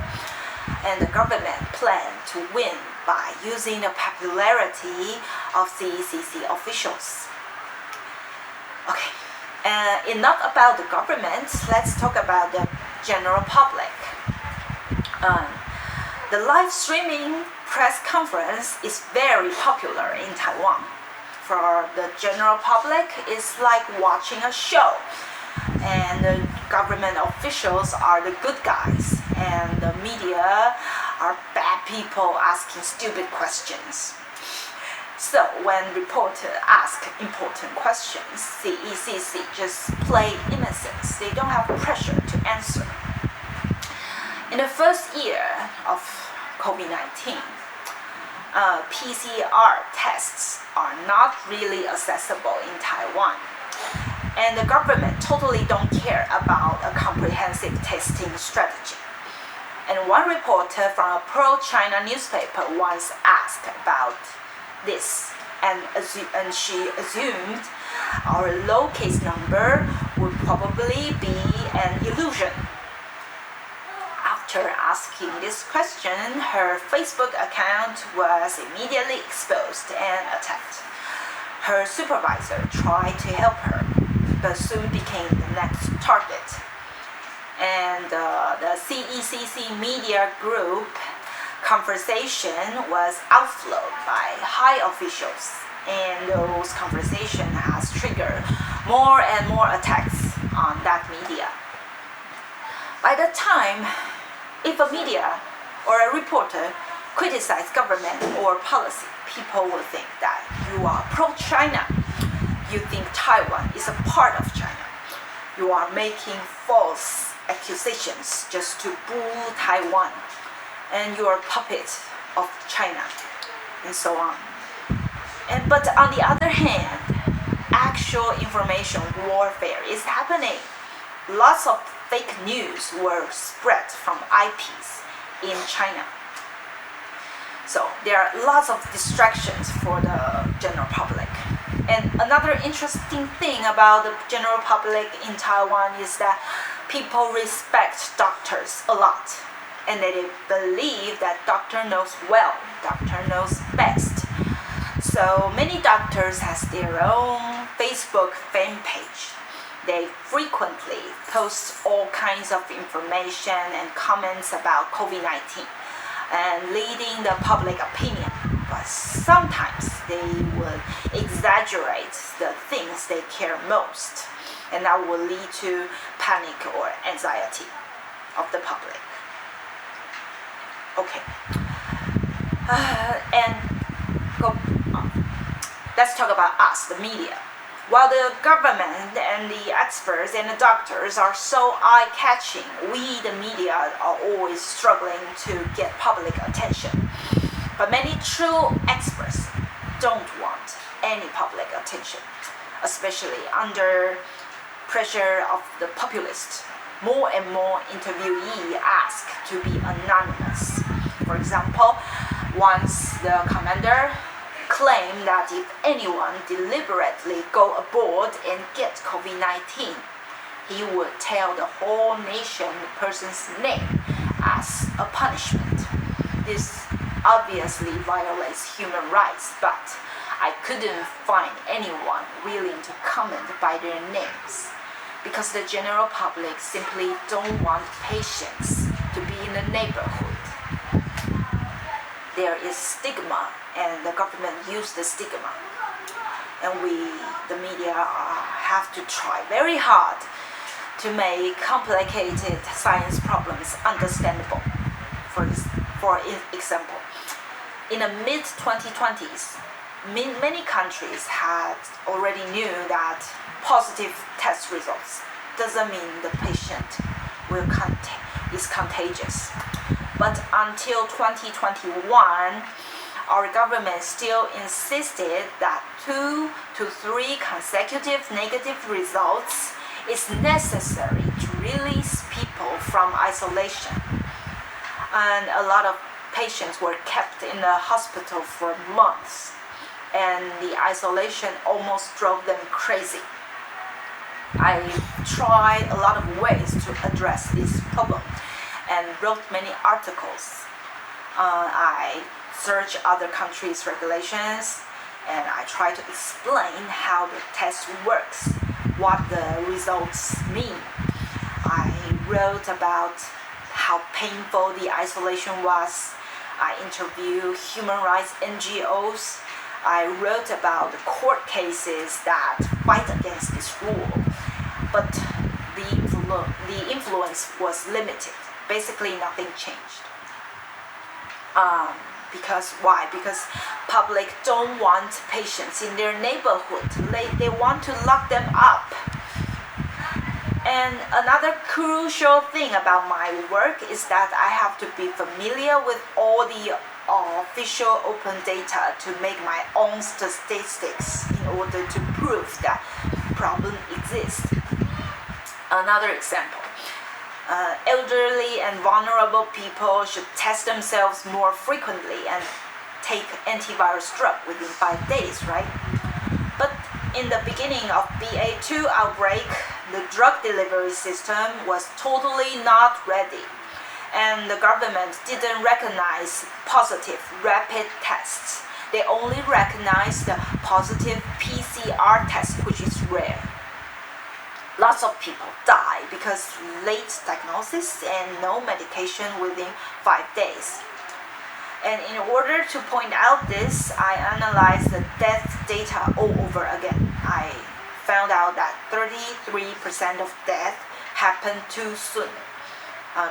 And the government planned to win by using the popularity of CECC officials. Okay, enough about the government. Let's talk about the general public. The live streaming press conference is very popular in Taiwan. For the general public, it's like watching a show. And the government officials are the good guys, and the media are bad people asking stupid questions. So when reporters ask important questions, CECC just play innocent. They don't have pressure to answer. In the first year of COVID-19, PCR tests are not really accessible in Taiwan. And the government totally don't care about a comprehensive testing strategy. And one reporter from a pro-China newspaper once asked about this, and she assumed our low case number would probably be an illusion. After asking this question, her Facebook account was immediately exposed and attacked. Her supervisor tried to help her, but soon became the next target. And the CECC media group conversation was outflowed by high officials, and those conversations has triggered more and more attacks on that media. By the time, if a media or a reporter criticize government or policy, people will think that you are pro-China. You think Taiwan is a part of China. You are making false accusations just to bull Taiwan, and you are a puppet of China, and so on. But on the other hand, actual information warfare is happening. Lots of fake news were spread from IPs in China. So there are lots of distractions for the general public. And another interesting thing about the general public in Taiwan is that people respect doctors a lot. And they believe that doctor knows well, doctor knows best. So many doctors has their own Facebook fan page. They frequently post all kinds of information and comments about COVID-19 and leading the public opinion. But sometimes they would exaggerate the things they care most, and that will lead to panic or anxiety of the public. Okay. Let's talk about us, the media. While the government and the experts and the doctors are so eye-catching, we, the media, are always struggling to get public attention. But many true experts don't want any public attention, especially under pressure of the populist. More and more interviewees ask to be anonymous. For example, once the commander claimed that if anyone deliberately go aboard and get COVID-19, he would tell the whole nation the person's name as a punishment. This obviously violates human rights, but I couldn't find anyone willing to comment by their names, because the general public simply don't want patients to be in the neighborhood. There is stigma, and the government use the stigma. And we, the media, have to try very hard to make complicated science problems understandable. For example, in the mid-2020s, many countries had already knew that positive test results doesn't mean the patient is contagious. But until 2021, our government still insisted that 2 to 3 consecutive negative results is necessary to release people from isolation. And a lot of patients were kept in the hospital for months, and the isolation almost drove them crazy. I tried a lot of ways to address this problem and wrote many articles. I searched other countries' regulations, and I tried to explain how the test works, what the results mean. I wrote about how painful the isolation was. I interviewed human rights NGOs. I wrote about the court cases that fight against this rule, but the influence was limited. Basically, nothing changed. Because why? Because public don't want patients in their neighborhood. They want to lock them up. And another crucial thing about my work is that I have to be familiar with all the official open data to make my own statistics in order to prove that problem exists. Another example. Elderly and vulnerable people should test themselves more frequently and take antivirus drug within 5 days, right? But in the beginning of BA2 outbreak, the drug delivery system was totally not ready, and the government didn't recognize positive rapid tests. They only recognized the positive PCR test, which is rare. Lots of people die because late diagnosis and no medication within 5 days. And in order to point out this, I analyzed the death data all over again. I found out that 33% of death happened too soon.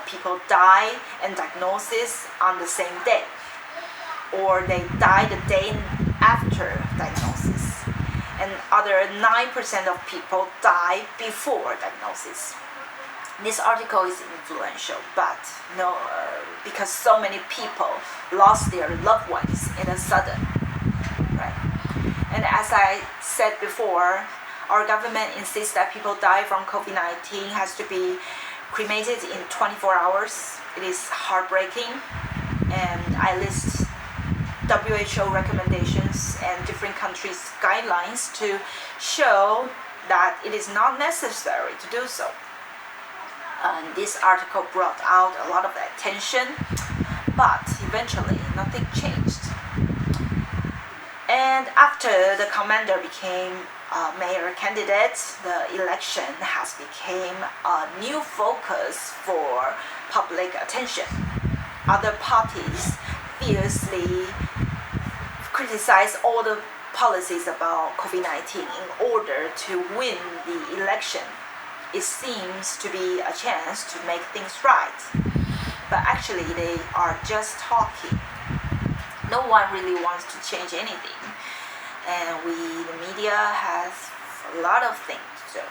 People die and diagnosis on the same day, or they die the day after diagnosis. And other 9% of people die before diagnosis. This article is influential, but because so many people lost their loved ones in a sudden, right? And as I said before, our government insists that people die from COVID-19 has to be cremated in 24 hours. It is heartbreaking, and I list WHO recommendations and different countries' guidelines to show that it is not necessary to do so. And this article brought out a lot of attention, but eventually nothing changed. And after the commander became a mayor candidate, the election has become a new focus for public attention. Other parties fiercely criticize all the policies about COVID-19 in order to win the election. It seems to be a chance to make things right, but actually they are just talking. No one really wants to change anything, and the media has a lot of things to do.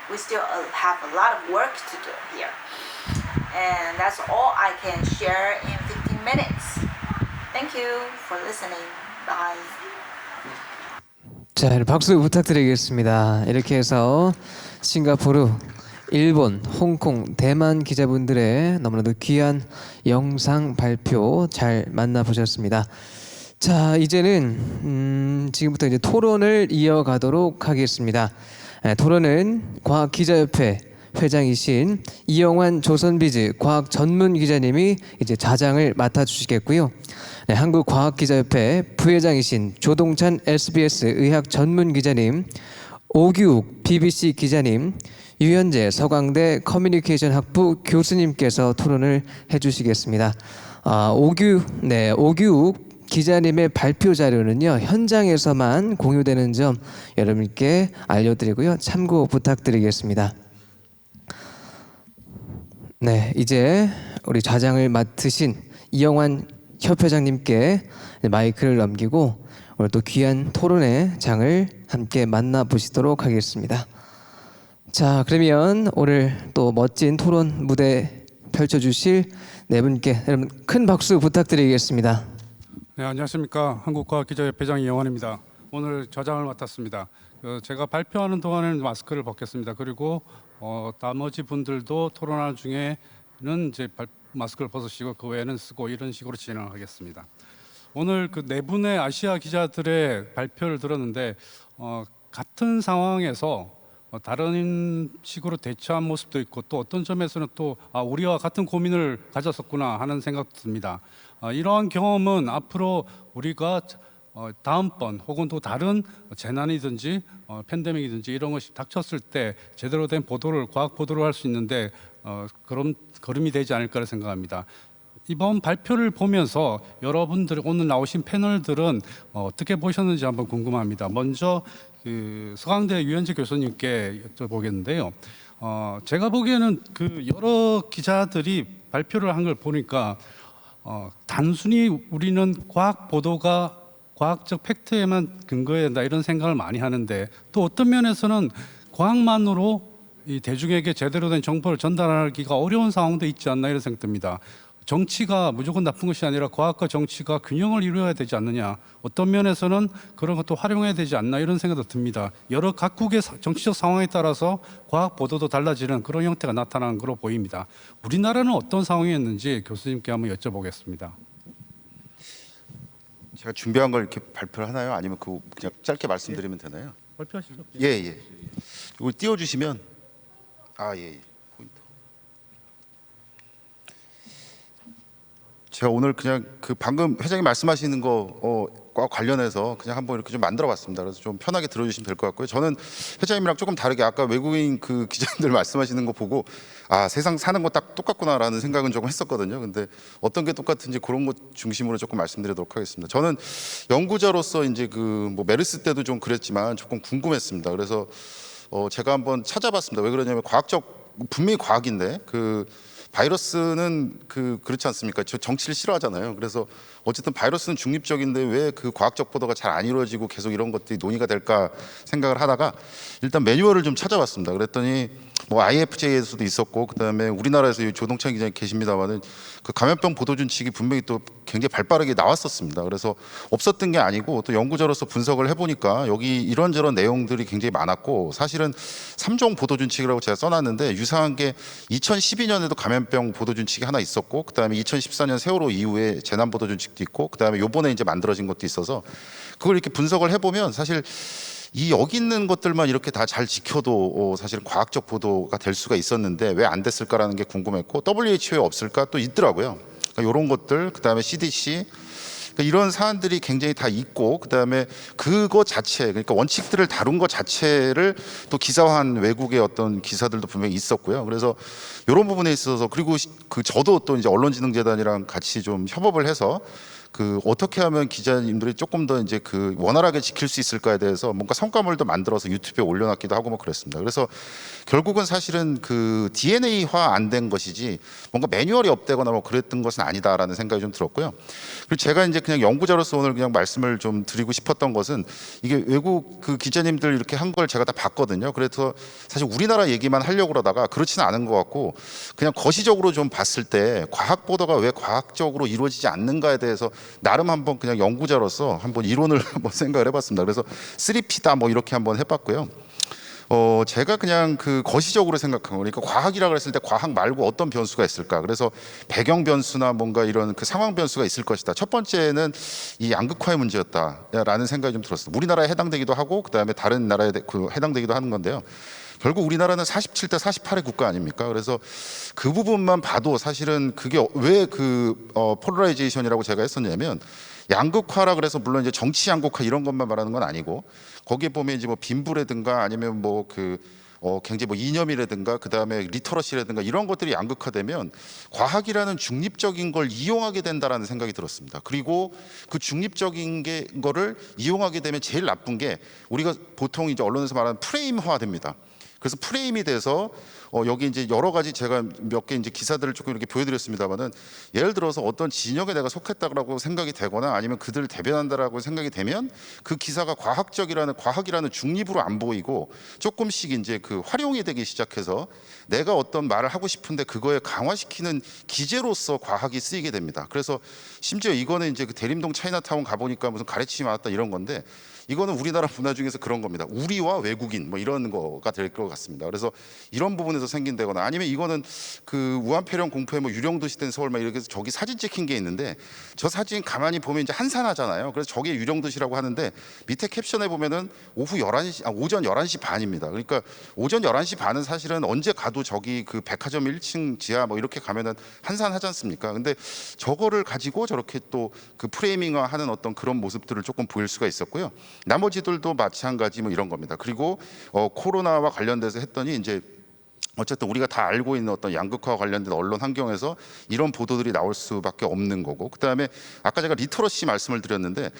We still have a lot of work to do here, and that's all I can share in 15 minutes. Thank you for listening. Bye. 자, 박수 부탁드리겠습니다. 이렇게 해서 싱가포르, 일본, 홍콩, 대만 기자분들의 너무나도 귀한 영상 발표 잘 만나보셨습니다. 자, 이제는 지금부터 이제 토론을 이어가도록 하겠습니다. 토론은 과학기자협회 회장이신 이영환 조선비즈 과학 전문 기자님이 이제 자장을 맡아주시겠고요. 네, 한국과학기자협회 부회장이신 조동찬 SBS 의학 전문 기자님, 오규욱 BBC 기자님, 유현재 서강대 커뮤니케이션 학부 교수님께서 토론을 해주시겠습니다. 오규욱 기자님의 발표 자료는요, 현장에서만 공유되는 점 여러분께 알려드리고요. 참고 부탁드리겠습니다. 네, 이제 우리 좌장을 맡으신 이영환 협회장님께 마이크를 넘기고 오늘 또 귀한 토론의 장을 함께 만나보시도록 하겠습니다. 자, 그러면 오늘 또 멋진 토론 무대 펼쳐주실 네 분께 여러분 큰 박수 부탁드리겠습니다. 네, 안녕하십니까. 한국과학기자협회장 이영환입니다. 오늘 저장을 맡았습니다. 제가 발표하는 동안에는 마스크를 벗겠습니다. 그리고 나머지 분들도 토론하는 중에는 이제 마스크를 벗으시고 그 외에는 쓰고 이런 식으로 진행하겠습니다. 오늘 그 네 분의 아시아 기자들의 발표를 들었는데 같은 상황에서 다른 식으로 대처한 모습도 있고 또 어떤 점에서는 또 우리와 같은 고민을 가졌었구나 하는 생각도 듭니다. 이러한 경험은 앞으로 우리가 다음번 혹은 또 다른 재난이든지 팬데믹이든지 이런 것이 닥쳤을 때 제대로 된 보도를 과학 보도를 할 수 있는데 그런 걸음이 되지 않을까 생각합니다. 이번 발표를 보면서 여러분들 오늘 나오신 패널들은 어떻게 보셨는지 한번 궁금합니다. 먼저 그 서강대 유현재 교수님께 여쭤보겠는데요. 제가 보기에는 그 여러 기자들이 발표를 한 걸 보니까 단순히 우리는 과학 보도가 과학적 팩트에만 근거해야 된다 이런 생각을 많이 하는데 또 어떤 면에서는 과학만으로 이 대중에게 제대로 된 정보를 전달하기가 어려운 상황도 있지 않나 이런 생각 듭니다. 정치가 무조건 나쁜 것이 아니라 과학과 정치가 균형을 이루어야 되지 않느냐, 어떤 면에서는 그런 것도 활용해야 되지 않나 이런 생각도 듭니다. 여러 각국의 정치적 상황에 따라서 과학 보도도 달라지는 그런 형태가 나타나는 것으로 보입니다. 우리나라는 어떤 상황이었는지 교수님께 한번 여쭤보겠습니다. 제가 준비한 걸 이렇게 발표를 하나요? 아니면 그냥 짧게 말씀드리면 되나요? 발표하시죠. 예. 이걸 띄워주시면 예. 포인터. 제가 오늘 그냥 그 방금 회장님 말씀하시는 거과 관련해서 그냥 한번 이렇게 좀 만들어봤습니다. 그래서 좀 편하게 들어주시면 될 것 같고요. 저는 회장님이랑 조금 다르게 아까 외국인 그 기자들 말씀하시는 거 보고 세상 사는 거 딱 똑같구나라는 생각은 조금 했었거든요. 근데 어떤 게 똑같은지 그런 것 중심으로 조금 말씀드리도록 하겠습니다. 저는 연구자로서 이제 그 뭐 메르스 때도 좀 그랬지만 조금 궁금했습니다. 그래서 제가 한번 찾아봤습니다. 왜 그러냐면 분명히 과학인데 그 바이러스는 그렇지 않습니까? 저 정치를 싫어하잖아요. 그래서 어쨌든 바이러스는 중립적인데 왜 그 과학적 보도가 잘 안 이루어지고 계속 이런 것들이 논의가 될까 생각을 하다가 일단 매뉴얼을 좀 찾아봤습니다. 그랬더니 뭐 IFJ에서도 있었고 그다음에 우리나라에서 조동찬 기자님 계십니다만은 그 감염병 보도 준칙이 분명히 또 굉장히 발빠르게 나왔었습니다. 그래서 없었던 게 아니고 또 연구자로서 분석을 해보니까 여기 이런저런 내용들이 굉장히 많았고 사실은 3종 보도 준칙이라고 제가 써놨는데 유사한 게 2012년에도 감염병 보도 준칙이 하나 있었고 그다음에 2014년 세월호 이후에 재난 보도 준칙도 있고 그다음에 요번에 이제 만들어진 것도 있어서 그걸 이렇게 분석을 해보면 사실 여기 있는 것들만 이렇게 다 잘 지켜도 사실 과학적 보도가 될 수가 있었는데 왜 안 됐을까라는 게 궁금했고 WHO에 없을까 또 있더라고요. 그러니까 이런 것들 그다음에 CDC 그러니까 이런 사안들이 굉장히 다 있고 그다음에 그거 자체 그러니까 원칙들을 다룬 것 자체를 또 기사화한 외국의 어떤 기사들도 분명히 있었고요. 그래서 이런 부분에 있어서 그리고 저도 또 이제 언론진흥재단이랑 같이 좀 협업을 해서 어떻게 하면 기자님들이 조금 더 이제 원활하게 지킬 수 있을까에 대해서 뭔가 성과물도 만들어서 유튜브에 올려놨기도 하고 뭐 그랬습니다. 그래서 결국은 사실은 DNA화 안 된 것이지 뭔가 매뉴얼이 없대거나 뭐 그랬던 것은 아니다라는 생각이 좀 들었고요. 그리고 제가 이제 그냥 연구자로서 오늘 그냥 말씀을 좀 드리고 싶었던 것은 이게 외국 기자님들 이렇게 한 걸 제가 다 봤거든요. 그래서 사실 우리나라 얘기만 하려고 그러다가 그렇지는 않은 것 같고 그냥 거시적으로 좀 봤을 때 과학 보도가 왜 과학적으로 이루어지지 않는가에 대해서 나름 한번 그냥 연구자로서 한번 이론을 한번 생각을 해봤습니다. 그래서 3P다 뭐 이렇게 한번 해봤고요. 제가 그냥 거시적으로 생각한 거니까 과학이라 그랬을 때 과학 말고 어떤 변수가 있을까? 그래서 배경 변수나 뭔가 이런 상황 변수가 있을 것이다. 첫 번째는 이 양극화의 문제였다라는 생각이 좀 들었습니다. 우리나라에 해당되기도 하고 그다음에 다른 나라에 해당되기도 하는 건데요. 결국 우리나라는 47대 48의 국가 아닙니까? 그래서 그 부분만 봐도 사실은 그게 왜 폴라라이제이션이라고 제가 했었냐면 양극화라 그래서 물론 이제 정치 양극화 이런 것만 말하는 건 아니고 거기에 보면 이제 뭐 빈부라든가 아니면 굉장히 이념이라든가 그다음에 리터러시라든가 이런 것들이 양극화되면 과학이라는 중립적인 걸 이용하게 된다라는 생각이 들었습니다. 그리고 그 중립적인 거를 이용하게 되면 제일 나쁜 게 우리가 보통 이제 언론에서 말하는 프레임화 됩니다. 그래서 프레임이 돼서 여기 이제 여러 가지 제가 몇 개 이제 기사들을 조금 이렇게 보여드렸습니다만은 예를 들어서 어떤 진영에 내가 속했다고 생각이 되거나 아니면 그들을 대변한다라고 생각이 되면 그 기사가 과학이라는 중립으로 안 보이고 조금씩 이제 그 활용이 되기 시작해서 내가 어떤 말을 하고 싶은데 그거에 강화시키는 기제로서 과학이 쓰이게 됩니다. 그래서 심지어 이거는 이제 그 대림동 차이나타운 가보니까 무슨 가르침이 많았다 이런 건데 이거는 우리나라 문화 중에서 그런 겁니다. 우리와 외국인 뭐 이런 거가 될 것 같습니다. 그래서 이런 부분에서 생긴다거나 아니면 이거는 그 우한폐렴 공포에 뭐 유령도시 된 서울 막 이렇게 해서 저기 사진 찍힌 게 있는데 저 사진 가만히 보면 이제 한산하잖아요. 그래서 저게 유령도시라고 하는데 밑에 캡션에 보면은 오전 11시 반입니다. 그러니까 오전 11시 반은 사실은 언제 가도 저기 그 백화점 1층 지하 뭐 이렇게 가면은 한산하지 않습니까? 근데 저거를 가지고 저렇게 또 그 프레이밍화하는 어떤 그런 모습들을 조금 보일 수가 있었고요. 나머지들도 마찬가지 뭐 이런 겁니다. 그리고 코로나와 관련돼서 했더니 이제 어쨌든 우리가 다 알고 있는 어떤 양극화와 관련된 언론 환경에서 이런 보도들이 나올 수밖에 없는 거고, 그다음에 아까 제가 리터러시 말씀을 드렸는데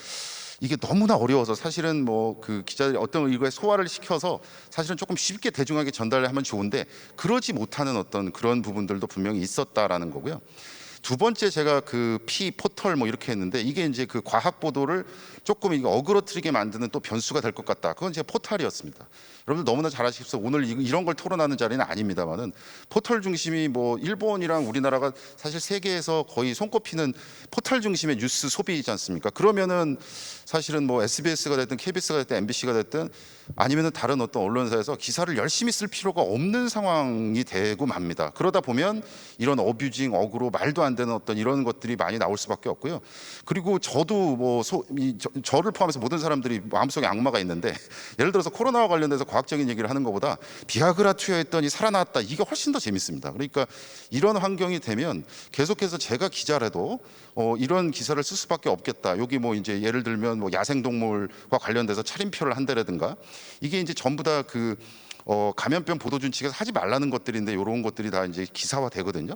이게 너무나 어려워서 사실은 뭐 그 기자들이 어떤 이거에 소화를 시켜서 사실은 조금 쉽게 대중에게 전달을 하면 좋은데 그러지 못하는 어떤 그런 부분들도 분명히 있었다라는 거고요. 두 번째 제가 그 피 포털 뭐 이렇게 했는데 이게 이제 그 과학 보도를 조금 이거 어그러뜨리게 만드는 또 변수가 될 것 같다. 그건 제 포털이었습니다. 여러분들 너무나 잘 아시겠어. 오늘 이런 걸 토론하는 자리는 아닙니다만은 포털 중심이 뭐 일본이랑 우리나라가 사실 세계에서 거의 손꼽히는 포털 중심의 뉴스 소비이지 않습니까? 그러면은 사실은 뭐 SBS가 됐든 KBS가 됐든 MBC가 됐든 아니면은 다른 어떤 언론사에서 기사를 열심히 쓸 필요가 없는 상황이 되고 맙니다. 그러다 보면 이런 어뷰징, 어그로, 말도 안 되는 어떤 이런 것들이 많이 나올 수밖에 없고요. 그리고 저도 뭐 저를 포함해서 모든 사람들이 마음속에 악마가 있는데 예를 들어서 코로나와 관련돼서 과학적인 얘기를 하는 것보다 비아그라 투여했더니 살아났다 이게 훨씬 더 재밌습니다. 그러니까 이런 환경이 되면 계속해서 제가 기자라도 이런 기사를 쓸 수밖에 없겠다. 여기 뭐 이제 예를 들면 뭐 야생동물과 관련돼서 차림표를 한다라든가 이게 이제 전부 다 그 감염병 보도준 측에서 하지 말라는 것들인데 이런 것들이 다 이제 기사화 되거든요.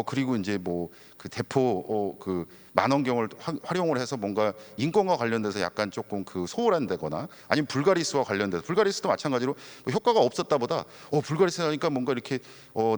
그리고 이제 뭐 그 대포 그 만원경을 활용을 해서 뭔가 인권과 관련돼서 약간 조금 그 소홀한다거나 아니면 불가리스와 관련돼서 불가리스도 마찬가지로 뭐 효과가 없었다보다 불가리스 하니까 뭔가 이렇게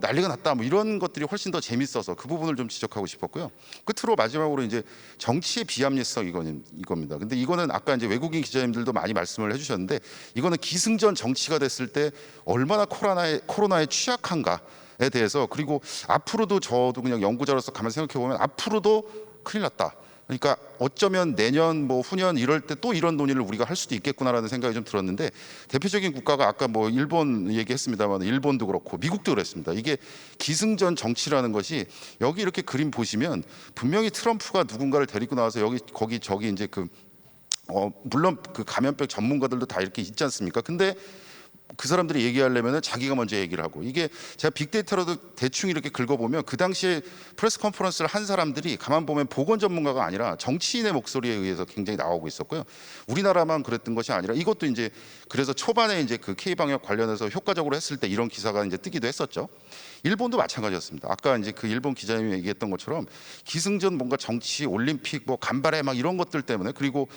난리가 났다 뭐 이런 것들이 훨씬 더 재밌어서 그 부분을 좀 지적하고 싶었고요. 끝으로 마지막으로 이제 정치의 비합리성 이겁니다. 근데 이거는 아까 이제 외국인 기자님들도 많이 말씀을 해주셨는데 이거는 기승전 정치가 됐을 때 얼마나 코로나에 취약한가에 대해서 그리고 앞으로도 저도 그냥 연구자로서 가만 생각해 보면 앞으로도 큰일 났다. 그러니까 어쩌면 내년 뭐 후년 이럴 때 또 이런 논의를 우리가 할 수도 있겠구나라는 생각이 좀 들었는데 대표적인 국가가 아까 뭐 일본 얘기했습니다만 일본도 그렇고 미국도 그랬습니다. 이게 기승전 정치라는 것이 여기 이렇게 그림 보시면 분명히 트럼프가 누군가를 데리고 나와서 거기 저기 이제 물론 그 감염병 전문가들도 다 이렇게 있지 않습니까? 근데 그 사람들이 얘기하려면 자기가 먼저 얘기를 하고 이게 제가 빅데이터로도 대충 이렇게 긁어보면 그 당시에 프레스 컨퍼런스를 한 사람들이 가만 보면 보건 전문가가 아니라 정치인의 목소리에 의해서 굉장히 나오고 있었고요. 우리나라만 그랬던 것이 아니라 이것도 이제 그래서 초반에 이제 그 K방역 관련해서 효과적으로 했을 때 이런 기사가 이제 뜨기도 했었죠. 일본도 마찬가지였습니다. 아까 이제 그 일본 기자님이 얘기했던 것처럼 기승전 뭔가 정치, 올림픽, 뭐 간발의 막 이런 것들 때문에 그리고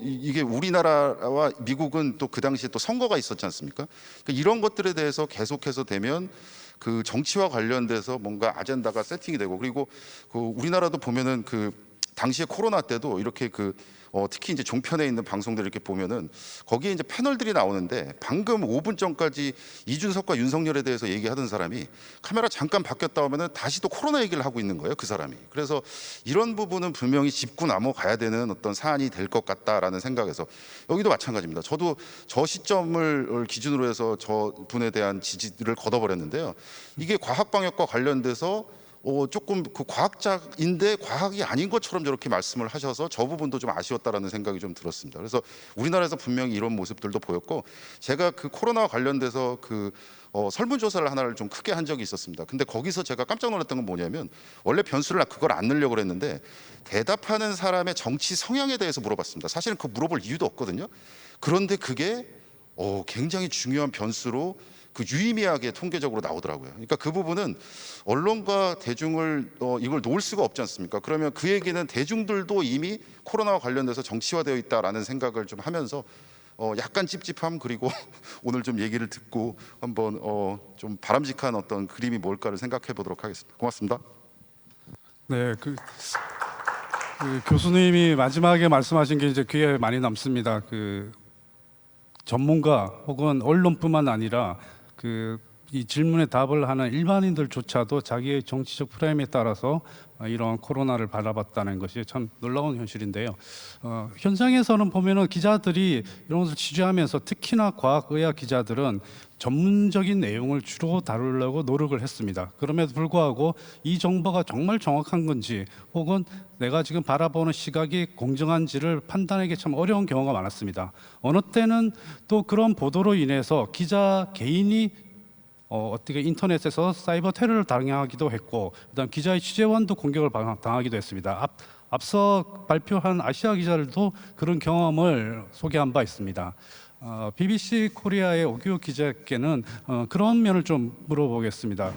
이게 우리나라와 미국은 또 그 당시에 또 선거가 있었지 않습니까? 그러니까 이런 것들에 대해서 계속해서 되면 그 정치와 관련돼서 뭔가 아젠다가 세팅이 되고 그리고 그 우리나라도 보면은 그 당시에 코로나 때도 이렇게 특히 이제 종편에 있는 방송들 이렇게 보면은 거기에 이제 패널들이 나오는데 방금 5분 전까지 이준석과 윤석열에 대해서 얘기하던 사람이 카메라 잠깐 바뀌었다 하면은 다시 또 코로나 얘기를 하고 있는 거예요, 그 사람이. 그래서 이런 부분은 분명히 짚고 넘어가야 되는 어떤 사안이 될 것 같다라는 생각에서 여기도 마찬가지입니다. 저도 저 시점을 기준으로 해서 저 분에 대한 지지를 걷어버렸는데요. 이게 과학 방역과 관련돼서 조금 그 과학자인데 과학이 아닌 것처럼 저렇게 말씀을 하셔서 저 부분도 좀 아쉬웠다라는 생각이 좀 들었습니다. 그래서 우리나라에서 분명히 이런 모습들도 보였고 제가 그 코로나와 관련돼서 설문조사를 하나를 좀 크게 한 적이 있었습니다. 근데 거기서 제가 깜짝 놀랐던 건 뭐냐면 원래 변수를 그걸 안 넣으려고 그랬는데 대답하는 사람의 정치 성향에 대해서 물어봤습니다. 사실은 그 물어볼 이유도 없거든요. 그런데 그게 굉장히 중요한 변수로 유의미하게 통계적으로 나오더라고요. 그러니까 그 부분은 언론과 대중을 이걸 놓을 수가 없지 않습니까? 그러면 그 얘기는 대중들도 이미 코로나와 관련돼서 정치화되어 있다라는 생각을 좀 하면서 약간 찝찝함 그리고 오늘 좀 얘기를 듣고 한번 좀 바람직한 어떤 그림이 뭘까를 생각해 보도록 하겠습니다. 고맙습니다. 네, 그 교수님이 마지막에 말씀하신 게 이제 귀에 많이 남습니다. 그 전문가 혹은 언론뿐만 아니라 이 질문에 답을 하는 일반인들조차도 자기의 정치적 프레임에 따라서 이런 코로나를 바라봤다는 것이 참 놀라운 현실인데요. 현장에서는 보면은 기자들이 이런 것을 취재하면서 특히나 과학의학 기자들은 전문적인 내용을 주로 다루려고 노력을 했습니다. 그럼에도 불구하고 이 정보가 정말 정확한 건지 혹은 내가 지금 바라보는 시각이 공정한지를 판단하기 참 어려운 경우가 많았습니다. 어느 때는 또 그런 보도로 인해서 기자 개인이 어떻게 인터넷에서 사이버 테러를 당하기도 했고, 그다음 기자의 취재원도 공격을 당하기도 했습니다. 앞서 발표한 아시아 기자들도 그런 경험을 소개한 바 있습니다. BBC 코리아의 오규 기자께는 그런 면을 좀 물어보겠습니다.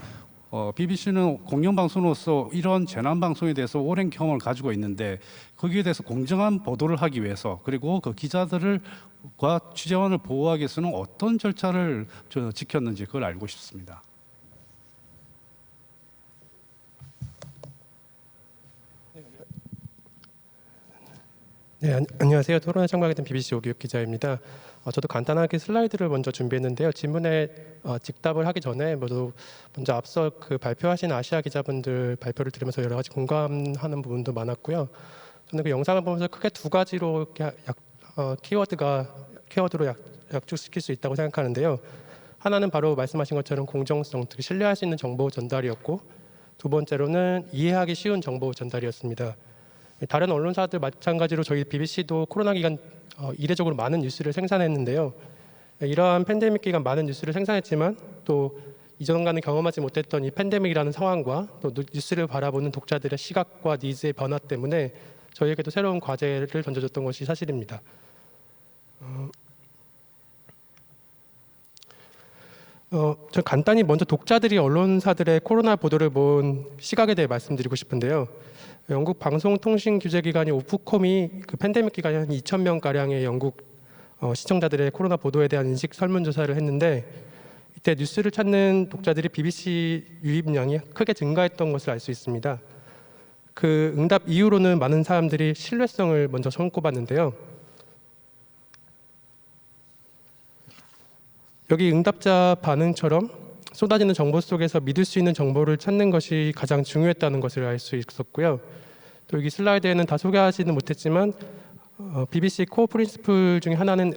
BBC는 공영방송으로서 이런 재난방송에 대해서 오랜 경험을 가지고 있는데 거기에 대해서 공정한 보도를 하기 위해서 그리고 그 기자들과 취재원을 보호하기 위해서는 어떤 절차를 지켰는지 그걸 알고 싶습니다. 네, 안녕하세요. 토론에 참가하게 된 BBC 오기욱 기자입니다. 저도 간단하게 슬라이드를 먼저 준비했는데요. 질문에 직답을 하기 전에 먼저 앞서 그 발표하신 아시아 기자분들 발표를 들으면서 여러 가지 공감하는 부분도 많았고요. 저는 그 영상을 보면서 크게 두 가지로 키워드로 약축시킬 수 있다고 생각하는데요. 하나는 바로 말씀하신 것처럼 공정성, 특히 신뢰할 수 있는 정보 전달이었고, 두 번째로는 이해하기 쉬운 정보 전달이었습니다. 다른 언론사들 마찬가지로 저희 BBC도 코로나 기간 이례적으로 많은 뉴스를 생산했는데요. 이러한 팬데믹 기간 많은 뉴스를 생산했지만 또 이전과는 경험하지 못했던 이 팬데믹이라는 상황과 또 뉴스를 바라보는 독자들의 시각과 니즈의 변화 때문에 저희에게도 새로운 과제를 던져줬던 것이 사실입니다. 저 간단히 먼저 독자들이 언론사들의 코로나 보도를 본 시각에 대해 말씀드리고 싶은데요. 영국 방송통신규제기관인 오프콤이 그 팬데믹 기간에 한 2,000명 가량의 영국 시청자들의 코로나 보도에 대한 인식 설문조사를 했는데 이때 뉴스를 찾는 독자들이 BBC 유입량이 크게 증가했던 것을 알 수 있습니다. 그 응답 이후로는 많은 사람들이 신뢰성을 먼저 손꼽았는데요. 여기 응답자 반응처럼 쏟아지는 정보 속에서 믿을 수 있는 정보를 찾는 것이 가장 중요했다는 것을 알 수 있었고요. 또 여기 슬라이드에는 다 소개하지는 못했지만 BBC 코어 프린시플 중에 하나는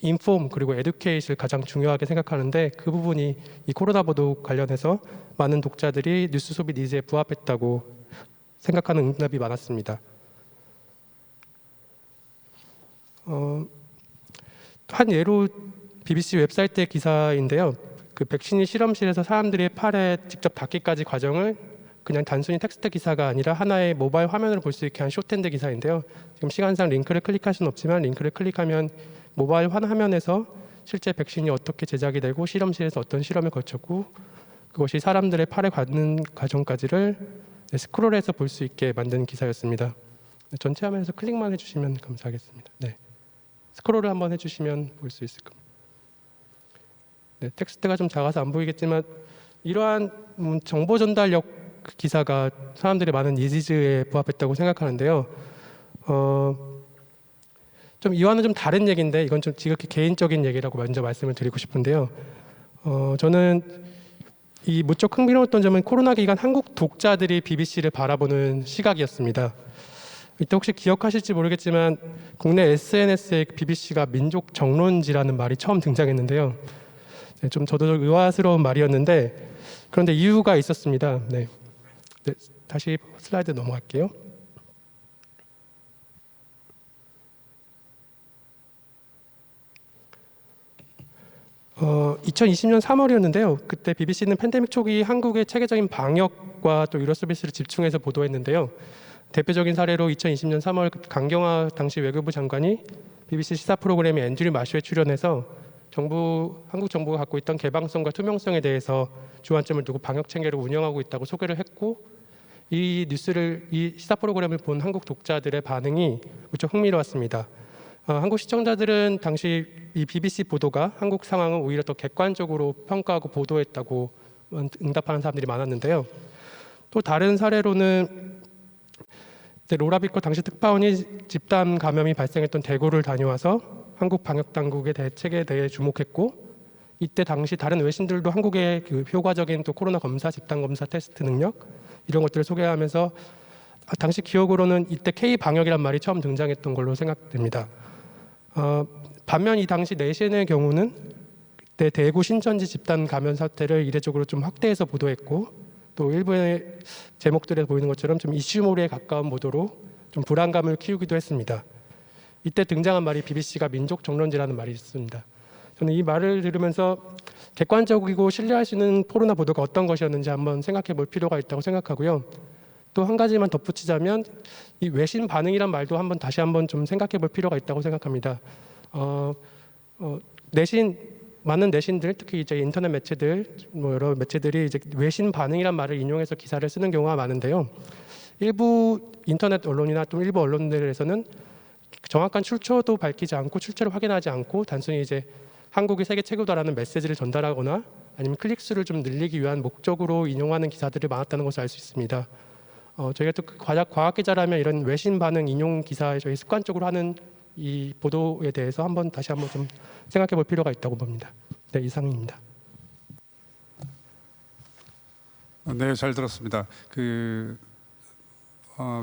인폼 그리고 에듀케이트를 가장 중요하게 생각하는데 그 부분이 이 코로나 보도 관련해서 많은 독자들이 뉴스 소비 니즈에 부합했다고 생각하는 응답이 많았습니다. 한 예로 BBC 웹사이트의 기사인데요. 그 백신이 실험실에서 사람들의 팔에 직접 닿기까지 과정을 그냥 단순히 텍스트 기사가 아니라 하나의 모바일 화면으로 볼 수 있게 한 쇼트핸드 기사인데요. 지금 시간상 링크를 클릭할 수는 없지만 링크를 클릭하면 모바일 화면에서 실제 백신이 어떻게 제작이 되고 실험실에서 어떤 실험을 거쳤고 그것이 사람들의 팔에 닿는 과정까지를 스크롤해서 볼 수 있게 만든 기사였습니다. 전체 화면에서 클릭만 해주시면 감사하겠습니다. 네, 스크롤을 한번 해주시면 볼 수 있을 겁니다. 네, 텍스트가 좀 작아서 안 보이겠지만 이러한 정보 전달력 기사가 사람들의 많은 니즈에 부합했다고 생각하는데요. 좀 이와는 좀 다른 얘기인데 이건 좀 지극히 개인적인 얘기라고 먼저 말씀을 드리고 싶은데요. 저는 이 무척 흥미로웠던 점은 코로나 기간 한국 독자들이 BBC를 바라보는 시각이었습니다. 이때 혹시 기억하실지 모르겠지만 국내 SNS에 BBC가 민족 정론지라는 말이 처음 등장했는데요. 네, 좀 저도 의아스러운 말이었는데 그런데 이유가 있었습니다. 네, 다시 슬라이드 넘어갈게요. 2020년 3월이었는데요. 그때 BBC는 팬데믹 초기 한국의 체계적인 방역과 또 의료 서비스를 집중해서 보도했는데요. 대표적인 사례로 2020년 3월 강경화 당시 외교부 장관이 BBC 시사 프로그램 앤드류 마쇼에 출연해서 한국 정부가 갖고 있던 개방성과 투명성에 대해서 주안점을 두고 방역 체계를 운영하고 있다고 소개를 했고 이 시사 프로그램을 본 한국 독자들의 반응이 무척 흥미로웠습니다. 한국 시청자들은 당시 이 BBC 보도가 한국 상황을 오히려 더 객관적으로 평가하고 보도했다고 응답하는 사람들이 많았는데요. 또 다른 사례로는 로라비코 당시 특파원이 집단 감염이 발생했던 대구를 다녀와서 한국 방역 당국의 대책에 대해 주목했고, 이때 당시 다른 외신들도 한국의 그 효과적인 또 코로나 검사, 집단 검사 테스트 능력 이런 것들을 소개하면서 당시 기억으로는 이때 K 방역이란 말이 처음 등장했던 걸로 생각됩니다. 반면 이 당시 내신의 경우는 그때 대구 신천지 집단 감염 사태를 이례적으로 좀 확대해서 보도했고, 또 일부의 제목들에 보이는 것처럼 좀 이슈몰에 가까운 보도로 좀 불안감을 키우기도 했습니다. 이때 등장한 말이 BBC가 민족 정론지라는 말이 있습니다. 저는 이 말을 들으면서 객관적이고 신뢰할 수 있는 코로나 보도가 어떤 것이었는지 한번 생각해 볼 필요가 있다고 생각하고요. 또 한 가지만 덧붙이자면 이 외신 반응이란 말도 다시 한번 좀 생각해 볼 필요가 있다고 생각합니다. 많은 내신들, 특히 이제 인터넷 매체들, 여러 매체들이 이제 외신 반응이란 말을 인용해서 기사를 쓰는 경우가 많은데요. 일부 인터넷 언론이나 또 일부 언론들에서는 정확한 출처도 밝히지 않고 출처를 확인하지 않고 단순히 이제 한국이 세계 최고다라는 메시지를 전달하거나 아니면 클릭수를 좀 늘리기 위한 목적으로 인용하는 기사들이 많았다는 것을 알 수 있습니다. 저희가 또 과학 기자라면 이런 외신 반응 인용 기사에 저희 습관적으로 하는 이 보도에 대해서 다시 한번 좀 생각해 볼 필요가 있다고 봅니다. 네, 이상입니다. 네, 잘 들었습니다.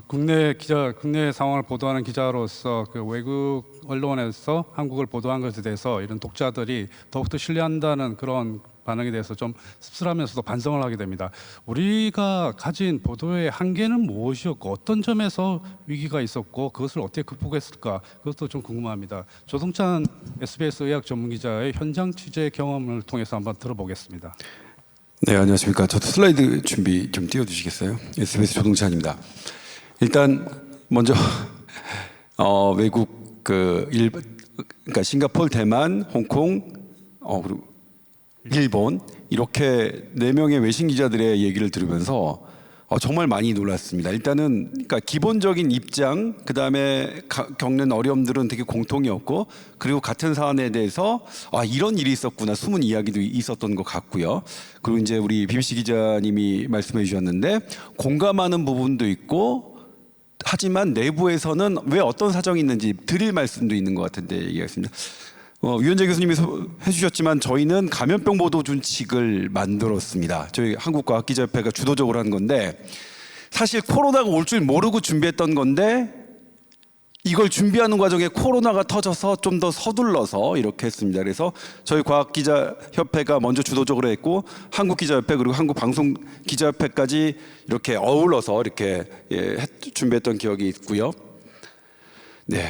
국내 상황을 보도하는 기자로서 그 외국 언론에서 한국을 보도한 것에 대해서 이런 독자들이 더욱더 신뢰한다는 그런 반응에 대해서 좀 씁쓸하면서도 반성을 하게 됩니다. 우리가 가진 보도의 한계는 무엇이었고 어떤 점에서 위기가 있었고 그것을 어떻게 극복했을까, 그것도 좀 궁금합니다. 조동찬 SBS 의학 전문기자의 현장 취재 경험을 통해서 한번 들어보겠습니다. 네, 안녕하십니까. 저도 슬라이드 준비 좀 띄워주시겠어요? SBS 조동찬입니다. 일단 먼저 외국 그러니까 싱가포르, 대만, 홍콩, 그리고 일본 이렇게 4명의 외신 기자들의 얘기를 들으면서 정말 많이 놀랐습니다. 일단은 그러니까 기본적인 입장, 그 다음에 겪는 어려움들은 되게 공통이었고, 그리고 같은 사안에 대해서 이런 일이 있었구나, 숨은 이야기도 있었던 것 같고요. 그리고 이제 우리 BBC 기자님이 말씀해 주셨는데 공감하는 부분도 있고, 하지만 내부에서는 왜 어떤 사정이 있는지 드릴 말씀도 있는 것 같은데 얘기하겠습니다. 위원재 교수님이 해주셨지만 저희는 감염병 보도 준칙을 만들었습니다. 저희 한국과학기자협회가 주도적으로 한 건데, 사실 코로나가 올 줄 모르고 준비했던 건데 이걸 준비하는 과정에 코로나가 터져서 좀 더 서둘러서 이렇게 했습니다. 그래서 저희 과학기자협회가 먼저 주도적으로 했고, 한국기자협회 그리고 한국방송기자협회까지 이렇게 어울러서 이렇게 준비했던 기억이 있고요. 네.